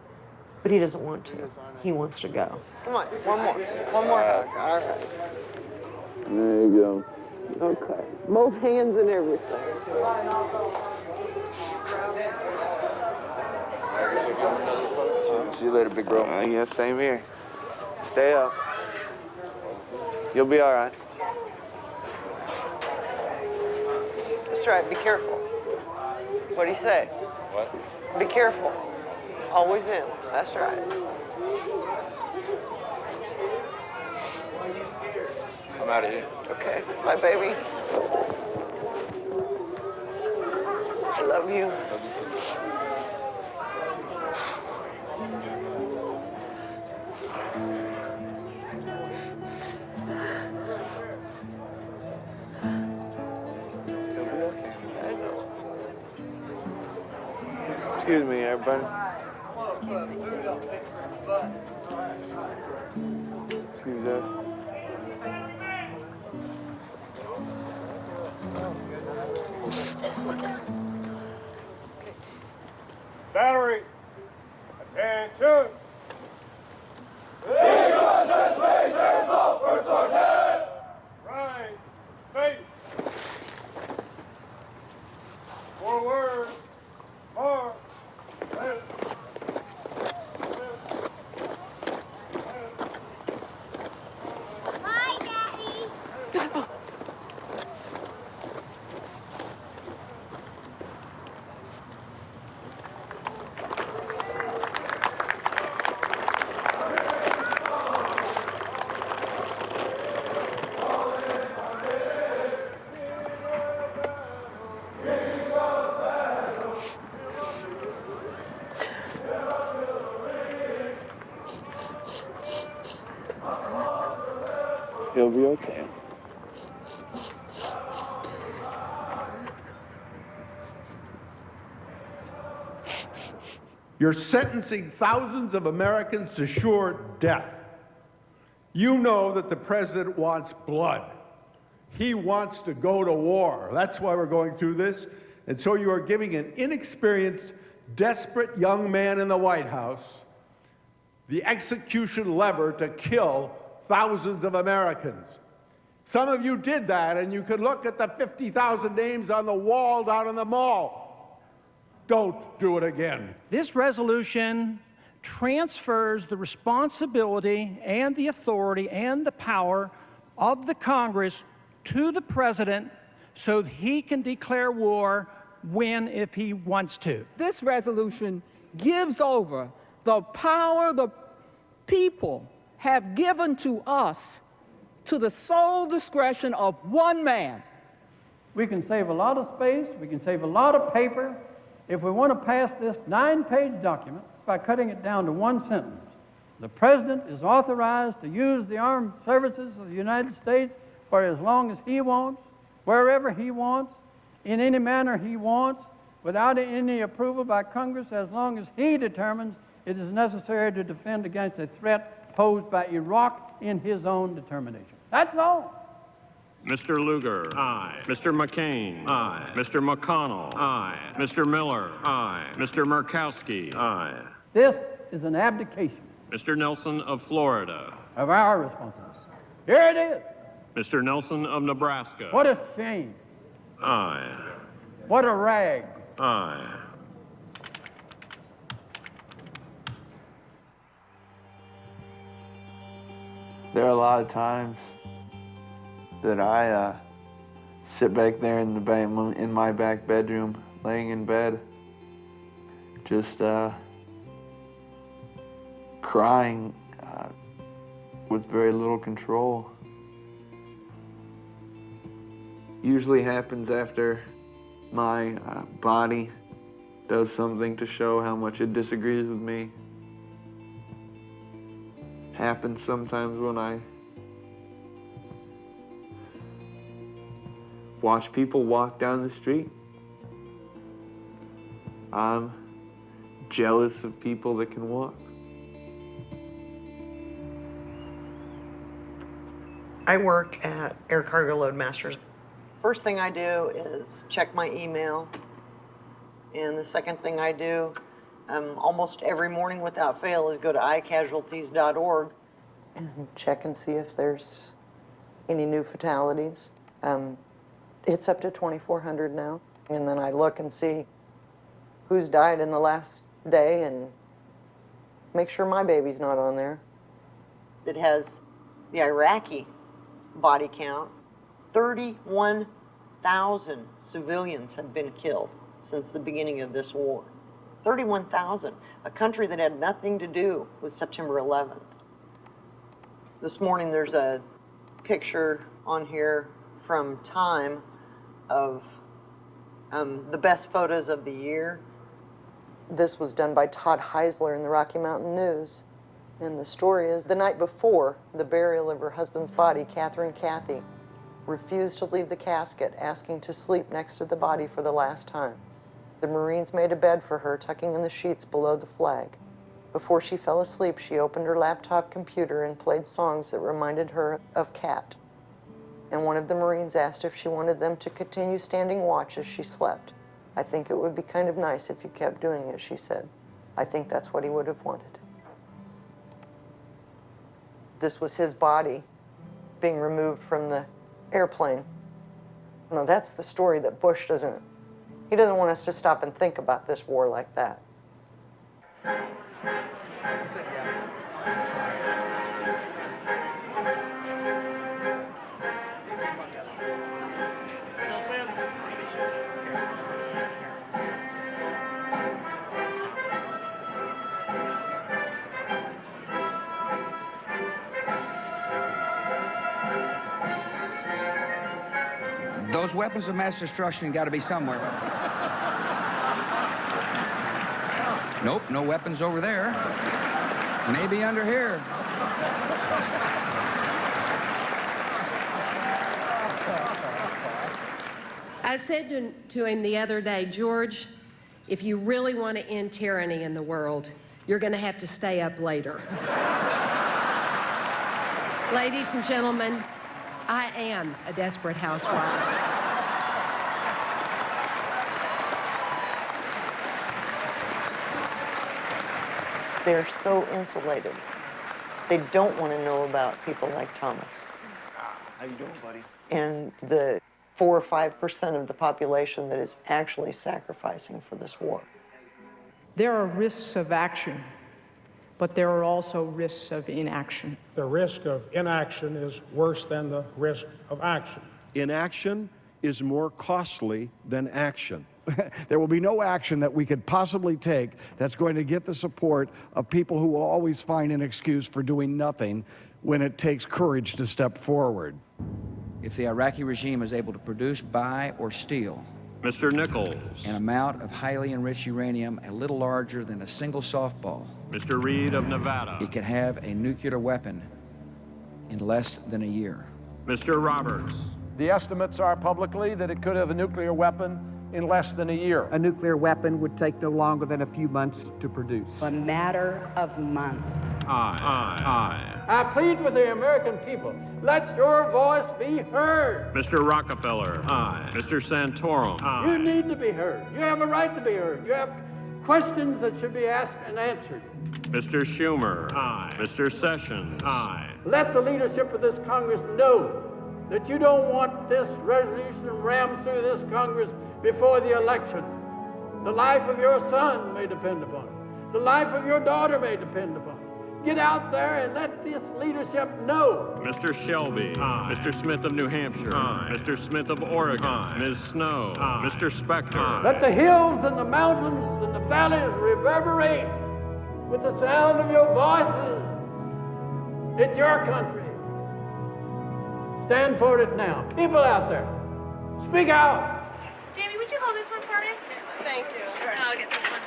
but he doesn't want to. He wants to go. Come on, one more hug. All right. There you go. Okay, both hands and everything. See you later, big bro. Yeah, same here. Stay up. You'll be all right. That's right, be careful. What do you say? What? Be careful. Always in. That's right. I'm out of here. Okay, bye, baby. I love you. Excuse me, everybody. Excuse me. Excuse us. Battery, attention. Right, face. Forward, march. He'll be okay. You're sentencing thousands of Americans to sure death. You know that the president wants blood. He wants to go to war. That's why we're going through this. And so you are giving an inexperienced, desperate young man in the White House the execution lever to kill thousands of Americans. Some of you did that, and you could look at the 50,000 names on the wall down in the mall. Don't do it again. This resolution transfers the responsibility and the authority and the power of the Congress to the President so that he can declare war when, if he wants to. This resolution gives over the power the people have given to us to the sole discretion of one man. We can save a lot of space, we can save a lot of paper if we want to pass this 9-page document by cutting it down to one sentence. The President is authorized to use the armed services of the United States for as long as he wants, wherever he wants, in any manner he wants, without any approval by Congress, as long as he determines it is necessary to defend against a threat posed by Iraq in his own determination. That's all. Mr. Lugar, aye. Mr. McCain, aye. Mr. McConnell, aye. Mr. Miller, aye. Mr. Murkowski, aye. This is an abdication Mr. Nelson of Florida, of our responsibility. Here it is. Mr. Nelson of Nebraska, What a shame. aye. What a rag. Aye. There are a lot of times that I sit back there in my back bedroom, laying in bed, just crying with very little control. Usually happens after my body does something to show how much it disagrees with me. Happens sometimes when I watch people walk down the street. I'm jealous of people that can walk. I work at Air Cargo Loadmasters. First thing I do is check my email. And the second thing I do almost every morning without fail is go to icasualties.org and check and see if there's any new fatalities. It's up to 2,400 now. And then I look and see who's died in the last day and make sure my baby's not on there. It has the Iraqi body count. 31,000 civilians have been killed since the beginning of this war. 31,000, a country that had nothing to do with September 11th. This morning there's a picture on here from Time of the best photos of the year. This was done by Todd Heisler in the Rocky Mountain News. And the story is, the night before the burial of her husband's body, Catherine Cathy refused to leave the casket, asking to sleep next to the body for the last time. The Marines made a bed for her, tucking in the sheets below the flag. Before she fell asleep, she opened her laptop computer and played songs that reminded her of Cat. And one of the Marines asked if she wanted them to continue standing watch as she slept. I think it would be kind of nice if you kept doing it, she said. I think that's what he would have wanted. This was his body being removed from the airplane. You know, that's the story that Bush doesn't, he doesn't want us to stop and think about this war like that. Those weapons of mass destruction got to be somewhere. Nope, no weapons over there. Maybe under here. I said to him the other day, George, if you really want to end tyranny in the world, you're going to have to stay up later. Ladies and gentlemen, I am a desperate housewife. They're so insulated. They don't want to know about people like Thomas. How you doing, buddy? And the 4 or 5% of the population that is actually sacrificing for this war. There are risks of action, but there are also risks of inaction. The risk of inaction is worse than the risk of action. Inaction is more costly than action. There will be no action that we could possibly take that's going to get the support of people who will always find an excuse for doing nothing when it takes courage to step forward. If the Iraqi regime is able to produce, buy, or steal Mr. Nichols. an amount of highly enriched uranium a little larger than a single softball, Mr. Reed of Nevada. it could have a nuclear weapon in less than a year. Mr. Roberts. The estimates are publicly that it could have a nuclear weapon in less than a year. A nuclear weapon would take no longer than a few months to produce. A matter of months. Aye. I plead with the American people, let your voice be heard. Mr. Rockefeller. Aye. Mr. Santorum. Aye. You need to be heard. You have a right to be heard. You have questions that should be asked and answered. Mr. Schumer. Aye. Mr. Sessions. Aye. Let the leadership of this Congress know that you don't want this resolution rammed through this Congress before the election. The life of your son may depend upon it. The life of your daughter may depend upon it. Get out there and let this leadership know. Mr. Shelby. Aye. Mr. Smith of New Hampshire. Aye. Mr. Smith of Oregon. Aye. Ms. Snow. Aye. Mr. Spector. Let the hills and the mountains and the valleys reverberate with the sound of your voices. It's your country. Stand for it now. People out there, speak out. Jamie, would you hold this one for me? Thank you. And I'll get this one.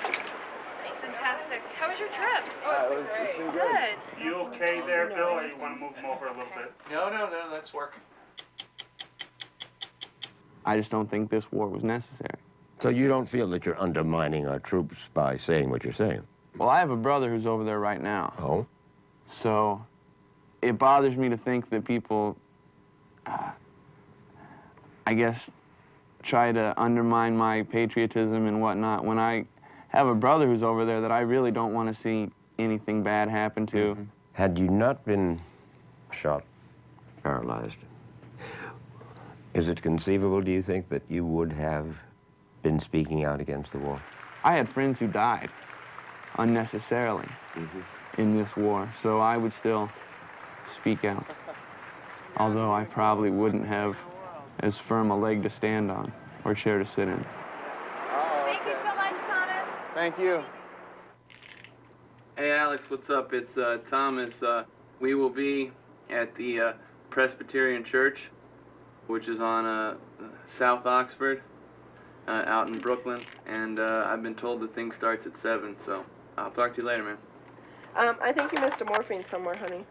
Fantastic. How was your trip? Oh, it was great. Good. You okay there, Bill, or you want to move him over a little bit? No, that's working. I just don't think this war was necessary. So you don't feel that you're undermining our troops by saying what you're saying? Well, I have a brother who's over there right now. Oh? So it bothers me to think that people, I guess, try to undermine my patriotism and whatnot when I have a brother who's over there that I really don't want to see anything bad happen to. Mm-hmm. Had you not been shot, paralyzed, is it conceivable, do you think, that you would have been speaking out against the war? I had friends who died unnecessarily in this war, so I would still speak out. Although I probably wouldn't have as firm a leg to stand on or chair to sit in. Thank you so much, Thomas. Thank you. Hey, Alex, what's up? It's Thomas. We will be at the Presbyterian Church, which is on South Oxford, out in Brooklyn, and I've been told the thing starts at 7, so I'll talk to you later, man. I think you missed a morphine somewhere, honey.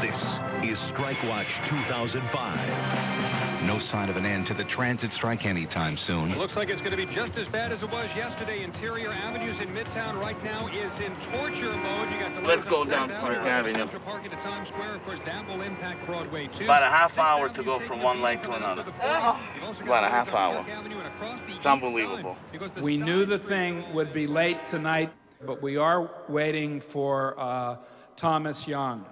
This is Strike Watch 2005. No sign of an end to the transit strike anytime soon. Looks like it's going to be just as bad as it was yesterday. Interior Avenues in Midtown right now is in torture mode. You got delays. Let's go on down South Park Avenue. Central Park into Times Square. Of course, that will impact Broadway too. About a half hour to go from one lane to another. About a half hour. It's unbelievable. We knew the thing would be late tonight, but we are waiting for Thomas Young.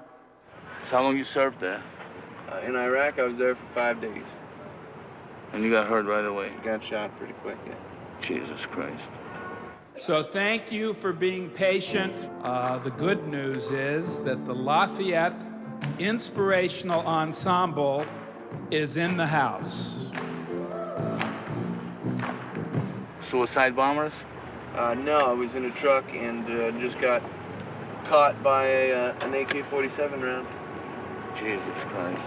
So how long you served there? In Iraq, I was there for 5 days. And you got hurt right away? Got shot pretty quick, yeah. Jesus Christ. So thank you for being patient. The good news is that the Lafayette Inspirational Ensemble is in the house. Suicide bombers? No, I was in a truck and just got caught by an AK-47 round. Jesus Christ.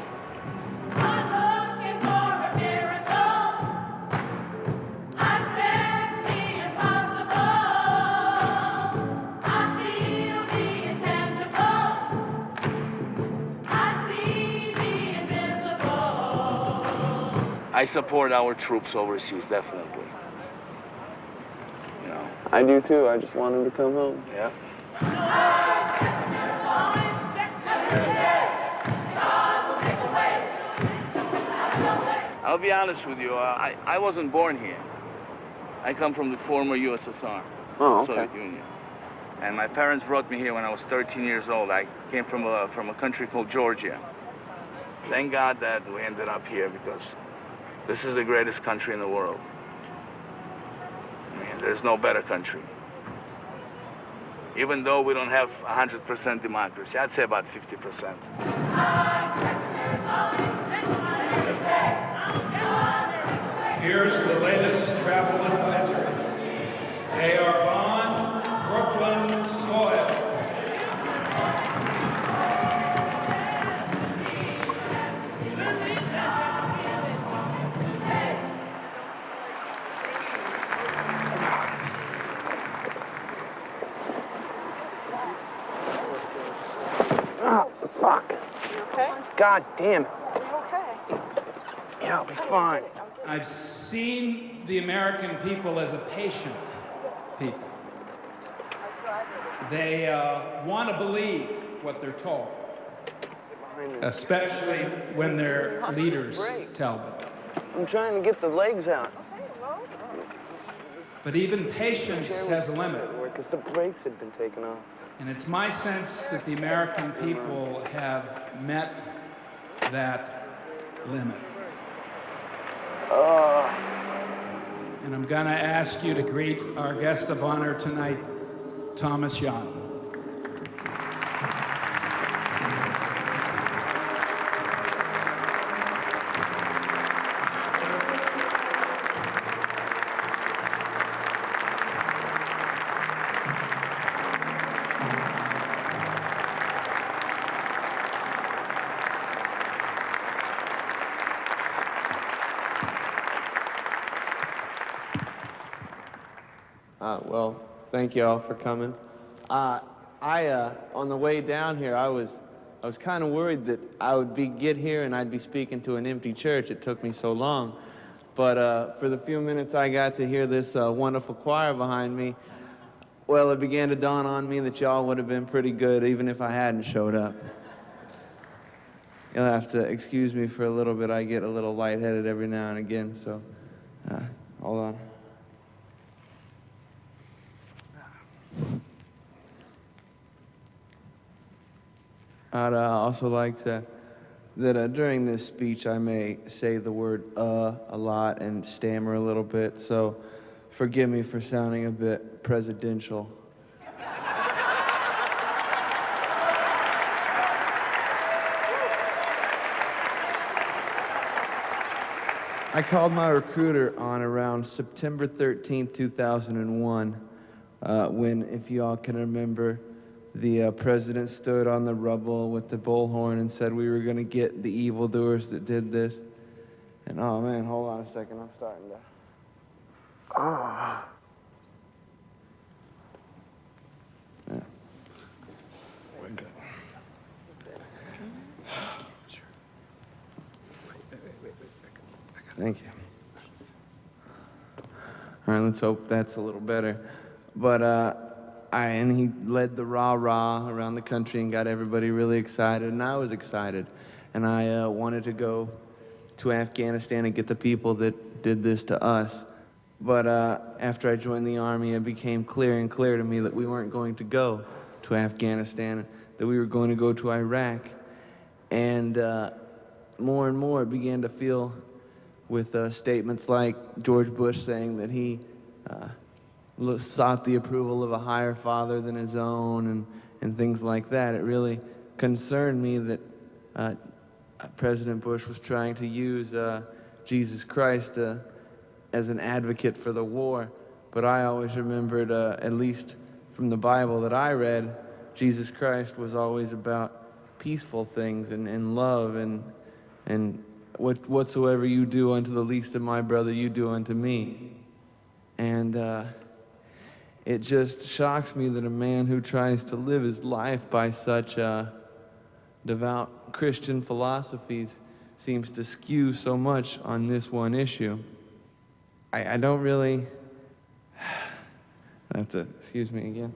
I support our troops overseas, definitely. You know. I do too. I just want him to come home. Yeah. I'll be honest with you. I wasn't born here. I come from the former USSR, Soviet Union. And my parents brought me here when I was 13 years old. I came from a country called Georgia. Thank God that we ended up here because this is the greatest country in the world. I mean, there's no better country. Even though we don't have 100% democracy, I'd say about 50%. Here's the latest travel advisory. They are on Brooklyn soil. Oh, fuck. You okay? God damn it. You okay? Yeah, I'll be fine. I've seen the American people as a patient people. They want to believe what they're told, especially when their leaders tell them. I'm trying to get the legs out. But even patience has a limit. Because the brakes had been taken off. And it's my sense that the American people have met that limit. And I'm going to ask you to greet our guest of honor tonight, Thomas Young. Well, thank you all for coming. On the way down here, I was kind of worried that I would get here and I'd be speaking to an empty church. It took me so long. But for the few minutes I got to hear this wonderful choir behind me, well, it began to dawn on me that y'all would have been pretty good even if I hadn't showed up. You'll have to excuse me for a little bit. I get a little lightheaded every now and again, so hold on. I'd also like that during this speech I may say the word a lot and stammer a little bit, so forgive me for sounding a bit presidential. I called my recruiter on around September 13th, 2001, when, if you all can remember, the president stood on the rubble with the bullhorn and said we were going to get the evildoers that did this. And oh man, hold on a second, I'm starting to... Yeah. We're good. Thank you. All right, let's hope that's a little better. But and he led the rah-rah around the country and got everybody really excited, and I was excited. And I wanted to go to Afghanistan and get the people that did this to us. But after I joined the Army, it became clear and clear to me that we weren't going to go to Afghanistan, that we were going to go to Iraq. And more and more it began to feel with statements like George Bush saying that he sought the approval of a higher father than his own and things like that. It really concerned me that President Bush was trying to use Jesus Christ as an advocate for the war. But I always remembered, at least from the Bible that I read, Jesus Christ was always about peaceful things and love and whatsoever you do unto the least of my brother, you do unto me. And it just shocks me that a man who tries to live his life by such devout Christian philosophies seems to skew so much on this one issue. I don't really, I have to, excuse me again.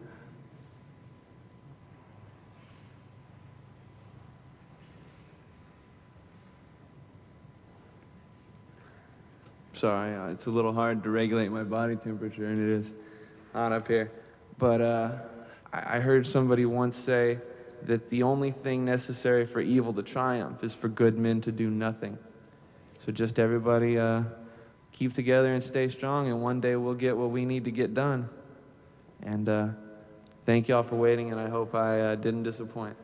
Sorry, it's a little hard to regulate my body temperature, and it is hot up here. But I heard somebody once say that the only thing necessary for evil to triumph is for good men to do nothing. So just everybody keep together and stay strong, and one day we'll get what we need to get done. And thank y'all for waiting, and I hope I didn't disappoint.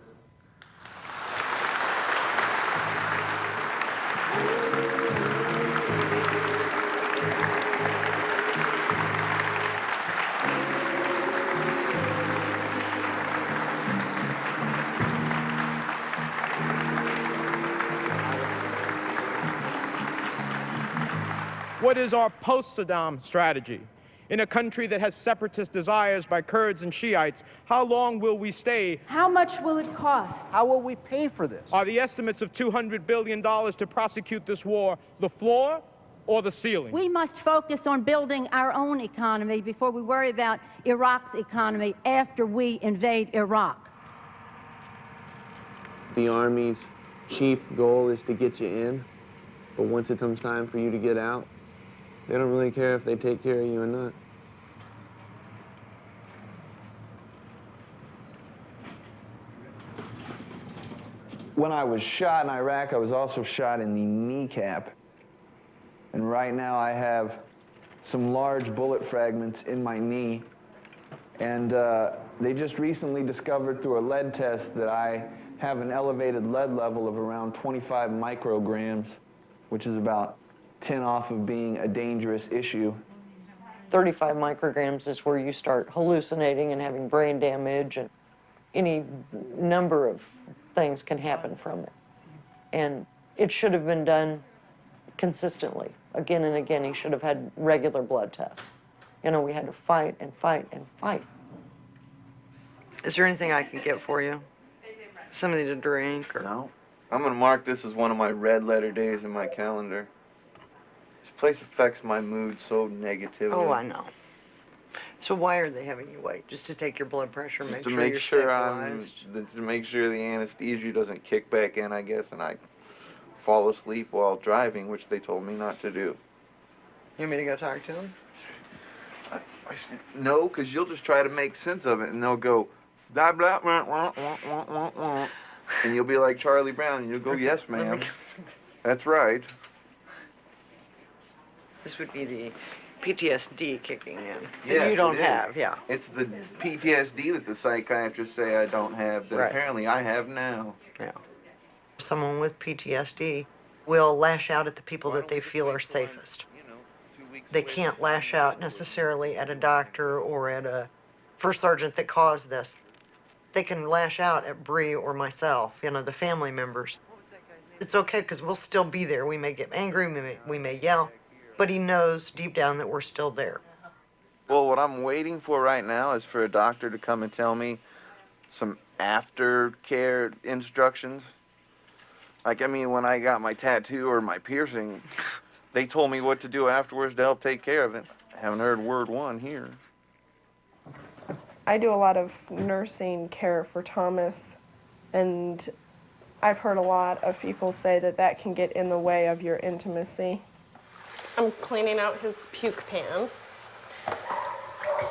What is our post-Saddam strategy? In a country that has separatist desires by Kurds and Shiites, how long will we stay? How much will it cost? How will we pay for this? Are the estimates of $200 billion to prosecute this war the floor or the ceiling? We must focus on building our own economy before we worry about Iraq's economy after we invade Iraq. The Army's chief goal is to get you in, but once it comes time for you to get out, they don't really care if they take care of you or not. When I was shot in Iraq, I was also shot in the kneecap. And right now I have some large bullet fragments in my knee. And they just recently discovered through a lead test that I have an elevated lead level of around 25 micrograms, which is about 10 off of being a dangerous issue. 35 micrograms is where you start hallucinating and having brain damage, and any number of things can happen from it. And it should have been done consistently. Again and again, he should have had regular blood tests. You know, we had to fight and fight and fight. Is there anything I can get for you? Something to drink or? No. I'm gonna mark this as one of my red letter days in my calendar. This place affects my mood so negatively. Oh, I know. So why are they having you wait? Just to take your blood pressure, make to sure make you're sure stabilized? to make sure the anesthesia doesn't kick back in, I guess, and I fall asleep while driving, which they told me not to do. You want me to go talk to them? No, because you'll just try to make sense of it, and they'll go, blah, blah, blah, wah, wah, wah, wah, wah. And you'll be like Charlie Brown, and you'll go, yes, ma'am. That's right. This would be the PTSD kicking in. Yes, that you don't it is. have, yeah. It's the PTSD that the psychiatrists say I don't have that Right. apparently I have now. Yeah. Someone with PTSD will lash out at the people that they feel are safest. They can't lash out necessarily at a doctor or at a first sergeant that caused this. They can lash out at Bree or myself, you know, the family members. It's okay because we'll still be there. We may get angry, we may yell, but he knows deep down that we're still there. Well, what I'm waiting for right now is for a doctor to come and tell me some aftercare instructions. Like, I mean, when I got my tattoo or my piercing, they told me what to do afterwards to help take care of it. I haven't heard word one here. I do a lot of nursing care for Thomas, and I've heard a lot of people say that that can get in the way of your intimacy. I'm cleaning out his puke pan.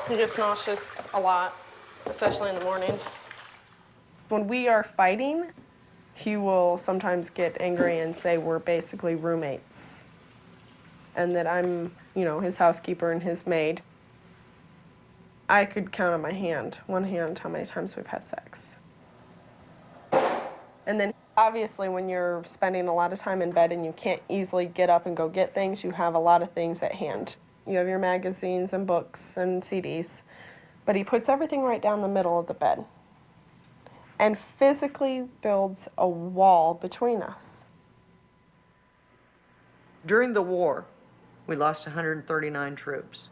He gets nauseous a lot, especially in the mornings. When we are fighting, he will sometimes get angry and say we're basically roommates, and that I'm, you know, his housekeeper and his maid. I could count on one hand, how many times we've had sex. And then obviously when you're spending a lot of time in bed and you can't easily get up and go get things, you have a lot of things at hand. You have your magazines and books and CDs, but he puts everything right down the middle of the bed and physically builds a wall between us. During the war, we lost 139 troops.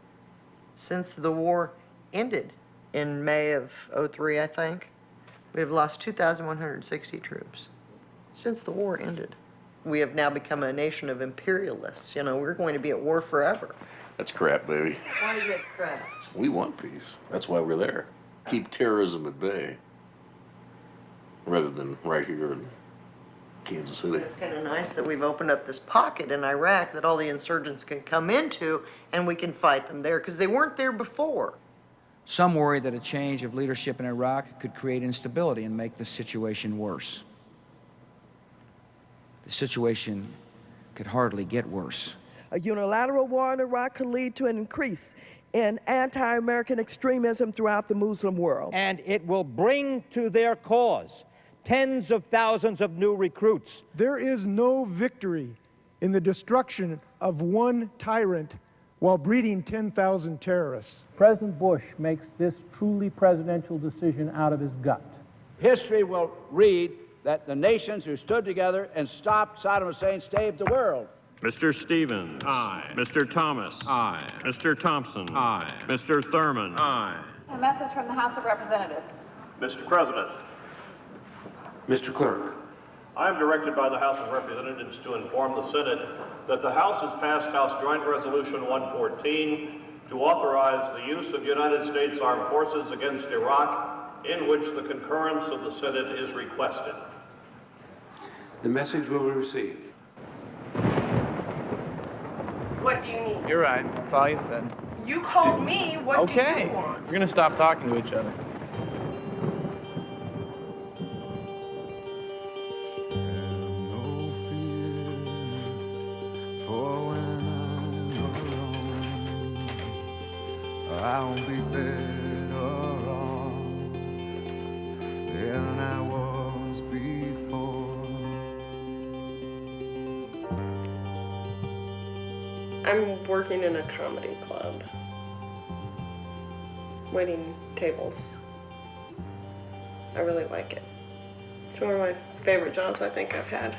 Since the war ended in May of '03, I think, we've lost 2,160 troops. Since the war ended. we have now become a nation of imperialists. You know, we're going to be at war forever. That's crap, baby. Why is it crap? We want peace. That's why we're there. Keep terrorism at bay. Rather than right here in Kansas City. It's kind of nice that we've opened up this pocket in Iraq that all the insurgents can come into and we can fight them there, because they weren't there before. Some worry that a change of leadership in Iraq could create instability and make the situation worse. The situation could hardly get worse. A unilateral war in Iraq could lead to an increase in anti-American extremism throughout the Muslim world. And it will bring to their cause tens of thousands of new recruits. There is no victory in the destruction of one tyrant while breeding 10,000 terrorists. President Bush makes this truly presidential decision out of his gut. History will read that the nations who stood together and stopped Saddam Hussein saved the world. Mr. Stevens. Aye. Mr. Thomas. Aye. Mr. Thompson. Aye. Mr. Thurman. Aye. A message from the House of Representatives. Mr. President, Mr. Clerk. I am directed by the House of Representatives to inform the Senate that the House has passed House Joint Resolution 114 to authorize the use of United States Armed Forces against Iraq, in which the concurrence of the Senate is requested. The message will be received. What do you need? You're right. That's all you said. You called me. What do Okay. you want? We're gonna stop talking to each other. I'll be better off than I was before. I'm working in a comedy club, waiting tables. I really like it. It's one of my favorite jobs I think I've had.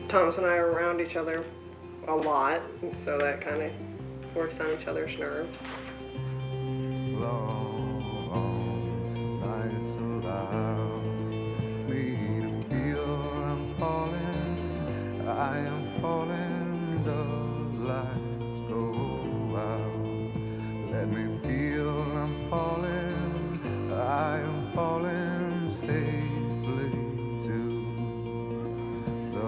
Thomas and I are around each other a lot, so that kind of works on each other's nerves. Long nights allow me to feel I'm falling. I am falling, the lights go out. Let me feel I'm falling. I am falling safely to the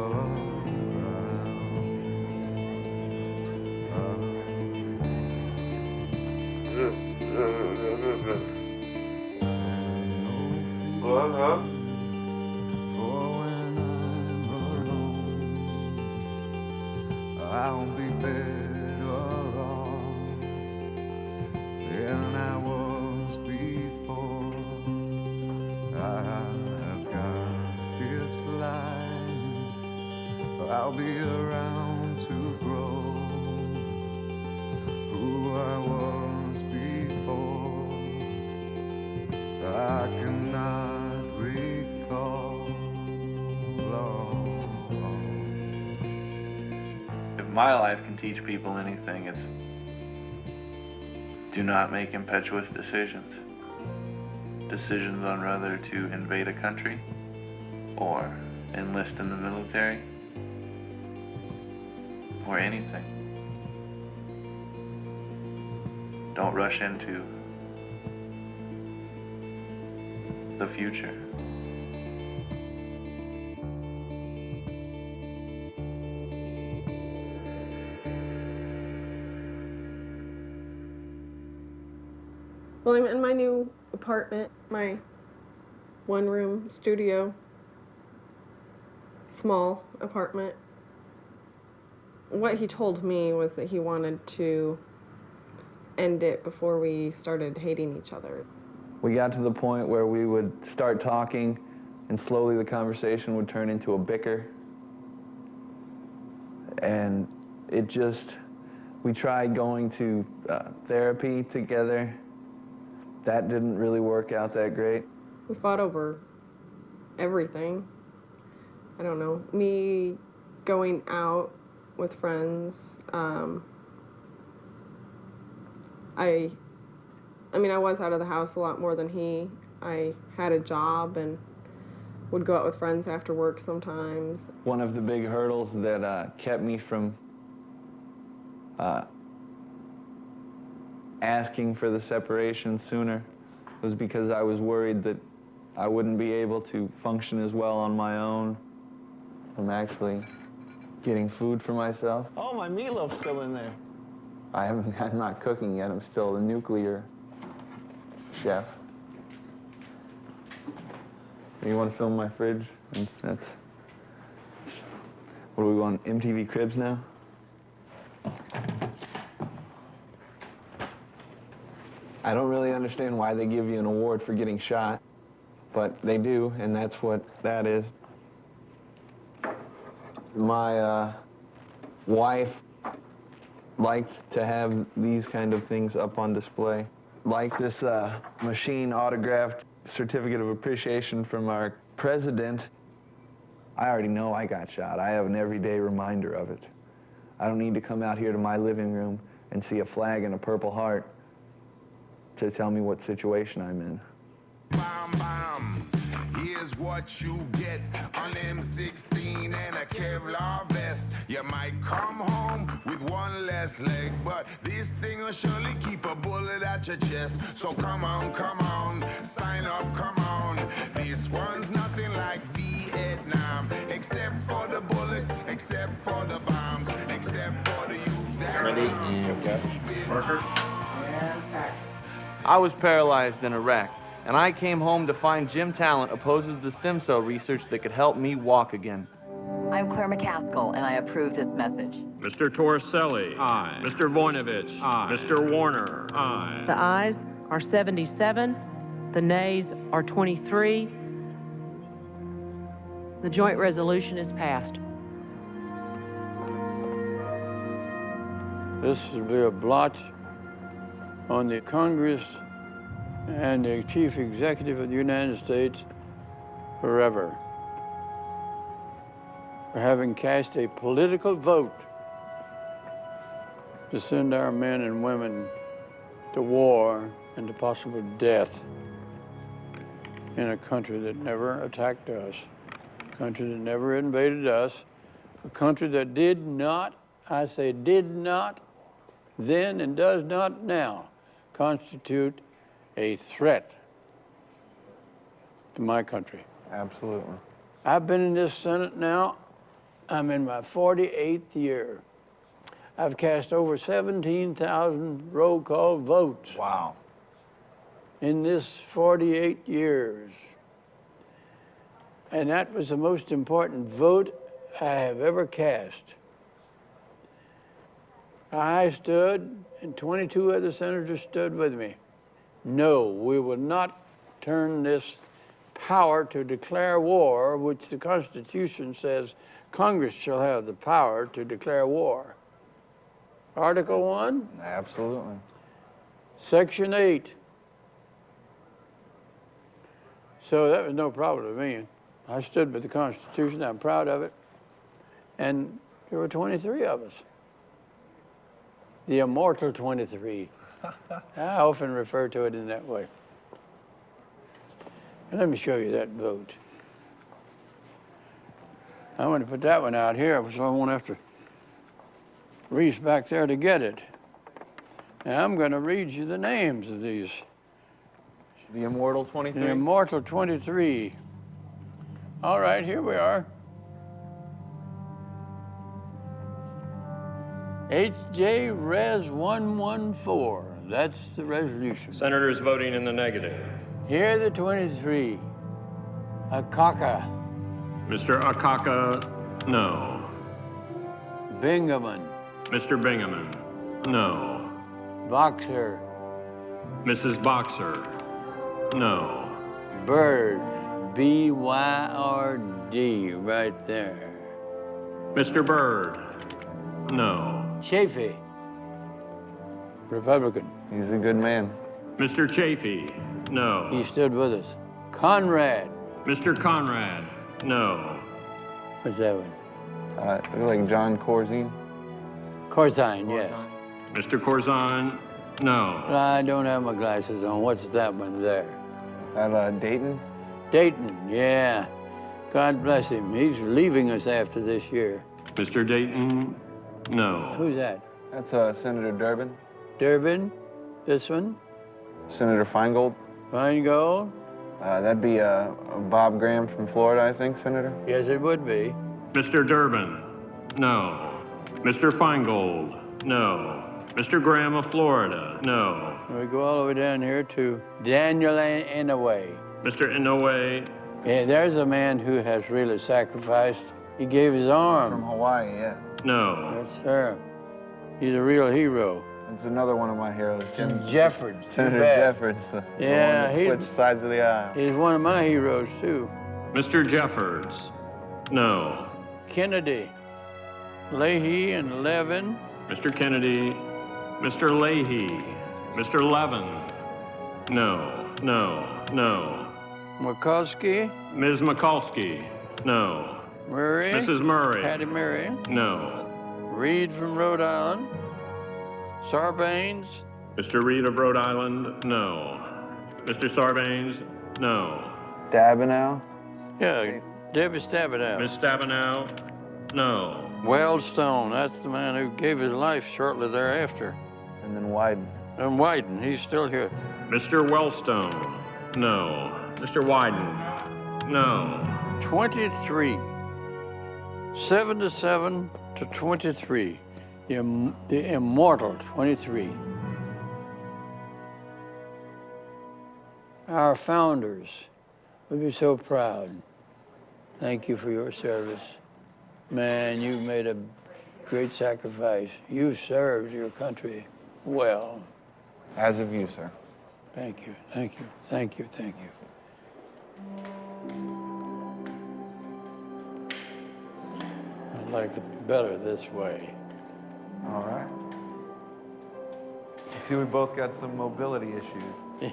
I'll be better off than I was before. I've got this life. I'll be around to grow who I was before. I cannot recall. If my life can teach people anything, it's do not make impetuous decisions. Decisions on whether to invade a country or enlist in the military or anything. Don't rush into the future. Well, I'm in my new apartment, my one-room studio, small apartment. What he told me was that he wanted to end it before we started hating each other. We got to the point where we would start talking, and slowly the conversation would turn into a bicker. And it just, we tried going to therapy together. That didn't really work out that great. We fought over everything. I don't know, me going out with friends. I mean, I was out of the house a lot more than he. I had a job, and would go out with friends after work sometimes. One of the big hurdles that kept me from asking for the separation sooner was because I was worried that I wouldn't be able to function as well on my own. I'm actually getting food for myself. Oh, my meatloaf's still in there. I'm not cooking yet. I'm still a nuclear chef. You want to film my fridge? That's what do we want, MTV Cribs now? I don't really understand why they give you an award for getting shot, but they do, and that's what that is. My wife liked to have these kind of things up on display. Like this machine autographed certificate of appreciation from our president. I already know I got shot. I have an everyday reminder of it. I don't need to come out here to my living room and see a flag and a Purple Heart to tell me what situation I'm in. Bam, bam. Here's what you get on M16 and a Kevlar vest. You might come home with one less leg, but this thing will surely keep a bullet at your chest. So come on, sign up, come on. This one's nothing like Vietnam, except for the bullets, except for the bombs, except for the youth that Ready and go. Marker. I was paralyzed in Iraq, and I came home to find Jim Talent opposes the stem cell research that could help me walk again. I'm Claire McCaskill, and I approve this message. Mr. Torricelli. Aye. Mr. Voinovich. Aye. Mr. Warner. Aye. The ayes are 77. The nays are 23. The joint resolution is passed. This will be a blot on the Congress and the Chief Executive of the United States forever for having cast a political vote to send our men and women to war and to possible death in a country that never attacked us, a country that never invaded us, a country that did not, I say did not, then and does not now constitute a threat to my country. Absolutely. I've been in this Senate now, I'm in my 48th year. I've cast over 17,000 roll call votes. Wow. In this 48 years. And that was the most important vote I have ever cast. I stood, and 22 other senators stood with me. No, we will not turn this power to declare war, which the Constitution says Congress shall have the power to declare war. Article 1? Absolutely. Section 8. So that was no problem to me. I stood with the Constitution, I'm proud of it. And there were 23 of us. The immortal 23. I often refer to it in that way. And let me show you that vote. I'm going to put that one out here so I won't have to reach back there to get it. Now I'm going to read you the names of these. The immortal 23? The immortal 23. All right, here we are. HJ Res 114. That's the resolution. Senators voting in the negative. Here are the 23. Akaka. Mr. Akaka, no. Bingaman. Mr. Bingaman, no. Boxer. Mrs. Boxer, no. Byrd. B-Y-R-D, right there. Mr. Byrd, no. Chafee. Republican. He's a good man. Mr. Chafee, no. He stood with us. Conrad. Mr. Conrad, no. What's that one? Like John Corzine? Corzine, yes. Mr. Corzine, no. I don't have my glasses on. What's that one there? Dayton? Dayton, yeah. God bless him. He's leaving us after this year. Mr. Dayton, no. Who's that? That's Senator Durbin. Durbin? This one? Senator Feingold. Feingold? That'd be Bob Graham from Florida, I think, Senator. Yes, it would be. Mr. Durbin, no. Mr. Feingold, no. Mr. Graham of Florida, no. We go all the way down here to Daniel Inouye. Mr. Inouye, Yeah, there's a man who has really sacrificed. He gave his arm. From Hawaii, yeah. no. Yes, sir. He's a real hero. It's another one of my heroes, Jim Jeffords. Senator you bet. Jeffords, the Yeah, one that switched sides of the aisle. He's one of my heroes, too. Mr. Jeffords, no. Kennedy, Leahy, and Levin. Mr. Kennedy, Mr. Leahy, Mr. Levin, no, no, no. McCoskey. Ms. Mikulski, no. Murray. Mrs. Murray, Hattie Murray. no. Reed from Rhode Island. Sarbanes. Mr. Reed of Rhode Island, no. Mr. Sarbanes, no. Stabenow. Yeah, Debbie Stabenow. Miss Stabenow, no. Wellstone, that's the man who gave his life shortly thereafter. And then Wyden. And Wyden, he's still here. Mr. Wellstone, no. Mr. Wyden, no. 23. 77 to 23. The immortal 23. Our founders would be so proud. Thank you for your service. Man, you've made a great sacrifice. You served your country well. As of you, sir. Thank you, thank you, thank you, thank you. I like it better this way. All right. You see, we both got some mobility issues.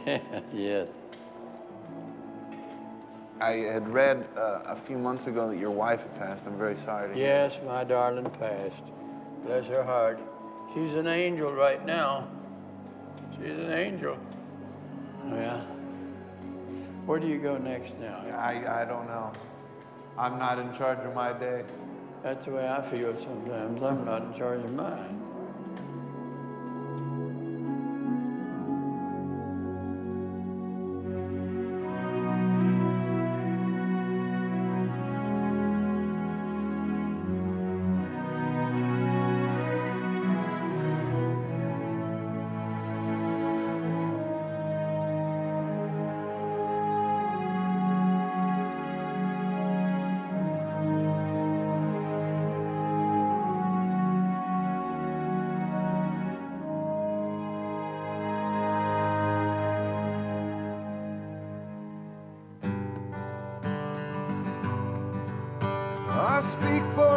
Yeah, yes. I had read a few months ago that your wife had passed. I'm very sorry to hear. Yes, my darling passed. Bless her heart. She's an angel right now. She's an angel. Yeah. Where do you go next now? I don't know. I'm not in charge of my day. That's the way I feel sometimes. I'm not in charge of mine. I speak for